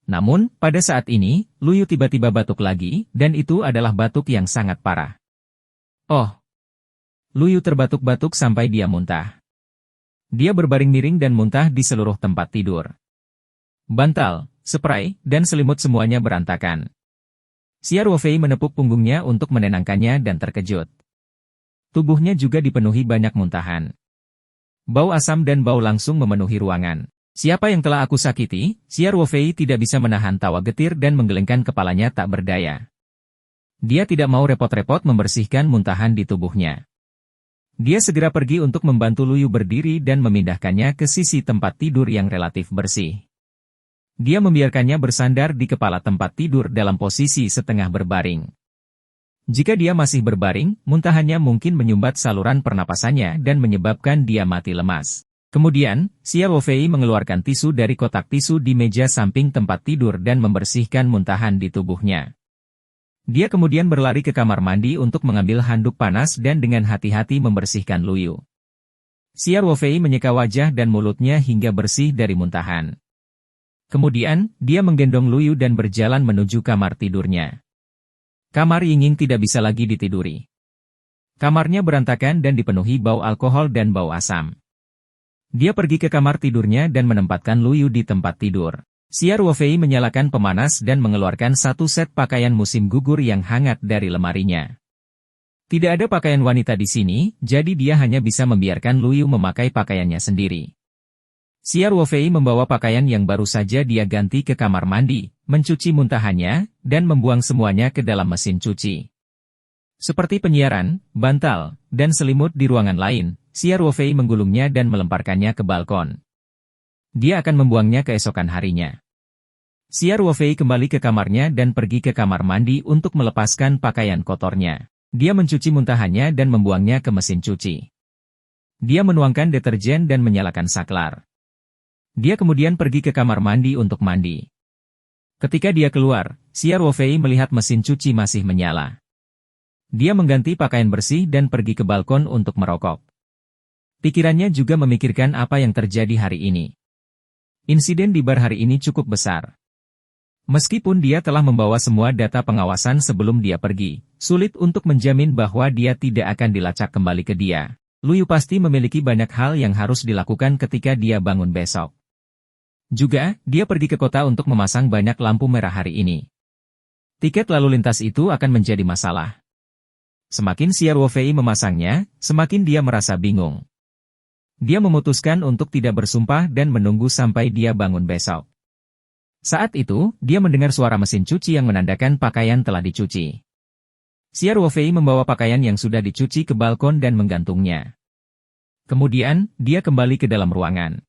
Namun, pada saat ini, Luyu tiba-tiba batuk lagi, dan itu adalah batuk yang sangat parah. Oh! Luyu terbatuk-batuk sampai dia muntah. Dia berbaring miring dan muntah di seluruh tempat tidur. Bantal, spray, dan selimut semuanya berantakan. Xia Ruofei menepuk punggungnya untuk menenangkannya dan terkejut. Tubuhnya juga dipenuhi banyak muntahan. Bau asam dan bau langsung memenuhi ruangan. Siapa yang telah aku sakiti? Xia Ruofei tidak bisa menahan tawa getir dan menggelengkan kepalanya tak berdaya. Dia tidak mau repot-repot membersihkan muntahan di tubuhnya. Dia segera pergi untuk membantu Luyu berdiri dan memindahkannya ke sisi tempat tidur yang relatif bersih. Dia membiarkannya bersandar di kepala tempat tidur dalam posisi setengah berbaring. Jika dia masih berbaring, muntahannya mungkin menyumbat saluran pernapasannya dan menyebabkan dia mati lemas. Kemudian, Xia Ruofei mengeluarkan tisu dari kotak tisu di meja samping tempat tidur dan membersihkan muntahan di tubuhnya. Dia kemudian berlari ke kamar mandi untuk mengambil handuk panas dan dengan hati-hati membersihkan Luyu. Xia Ruofei menyeka wajah dan mulutnya hingga bersih dari muntahan. Kemudian, dia menggendong Luyu dan berjalan menuju kamar tidurnya. Kamar Yingying tidak bisa lagi ditiduri. Kamarnya berantakan dan dipenuhi bau alkohol dan bau asam. Dia pergi ke kamar tidurnya dan menempatkan Luyu di tempat tidur. Xia Ruofei menyalakan pemanas dan mengeluarkan satu set pakaian musim gugur yang hangat dari lemarinya. Tidak ada pakaian wanita di sini, jadi dia hanya bisa membiarkan Luyu memakai pakaiannya sendiri. Xia Ruofei membawa pakaian yang baru saja dia ganti ke kamar mandi, mencuci muntahannya, dan membuang semuanya ke dalam mesin cuci. Seperti penyiaran, bantal, dan selimut di ruangan lain, Xia Ruofei menggulungnya dan melemparkannya ke balkon. Dia akan membuangnya keesokan harinya. Xia Ruofei kembali ke kamarnya dan pergi ke kamar mandi untuk melepaskan pakaian kotornya. Dia mencuci muntahannya dan membuangnya ke mesin cuci. Dia menuangkan deterjen dan menyalakan saklar. Dia kemudian pergi ke kamar mandi untuk mandi. Ketika dia keluar, Xia Ruofei melihat mesin cuci masih menyala. Dia mengganti pakaian bersih dan pergi ke balkon untuk merokok. Pikirannya juga memikirkan apa yang terjadi hari ini. Insiden di bar hari ini cukup besar. Meskipun dia telah membawa semua data pengawasan sebelum dia pergi, sulit untuk menjamin bahwa dia tidak akan dilacak kembali ke dia. Luyu pasti memiliki banyak hal yang harus dilakukan ketika dia bangun besok. Juga, dia pergi ke kota untuk memasang banyak lampu merah hari ini. Tiket lalu lintas itu akan menjadi masalah. Semakin Xia Ruofei memasangnya, semakin dia merasa bingung. Dia memutuskan untuk tidak bersumpah dan menunggu sampai dia bangun besok. Saat itu, dia mendengar suara mesin cuci yang menandakan pakaian telah dicuci. Xia Ruofei membawa pakaian yang sudah dicuci ke balkon dan menggantungnya. Kemudian, dia kembali ke dalam ruangan.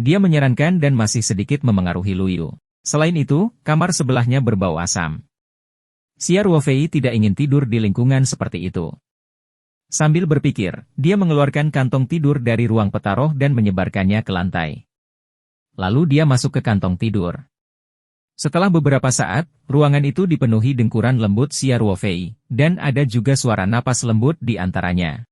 Dia menyarankan dan masih sedikit memengaruhi Luyu. Selain itu, kamar sebelahnya berbau asam. Xia Ruofei tidak ingin tidur di lingkungan seperti itu. Sambil berpikir, dia mengeluarkan kantong tidur dari ruang petaruh dan menyebarkannya ke lantai. Lalu dia masuk ke kantong tidur. Setelah beberapa saat, ruangan itu dipenuhi dengkuran lembut Xia Ruofei, dan ada juga suara napas lembut di antaranya.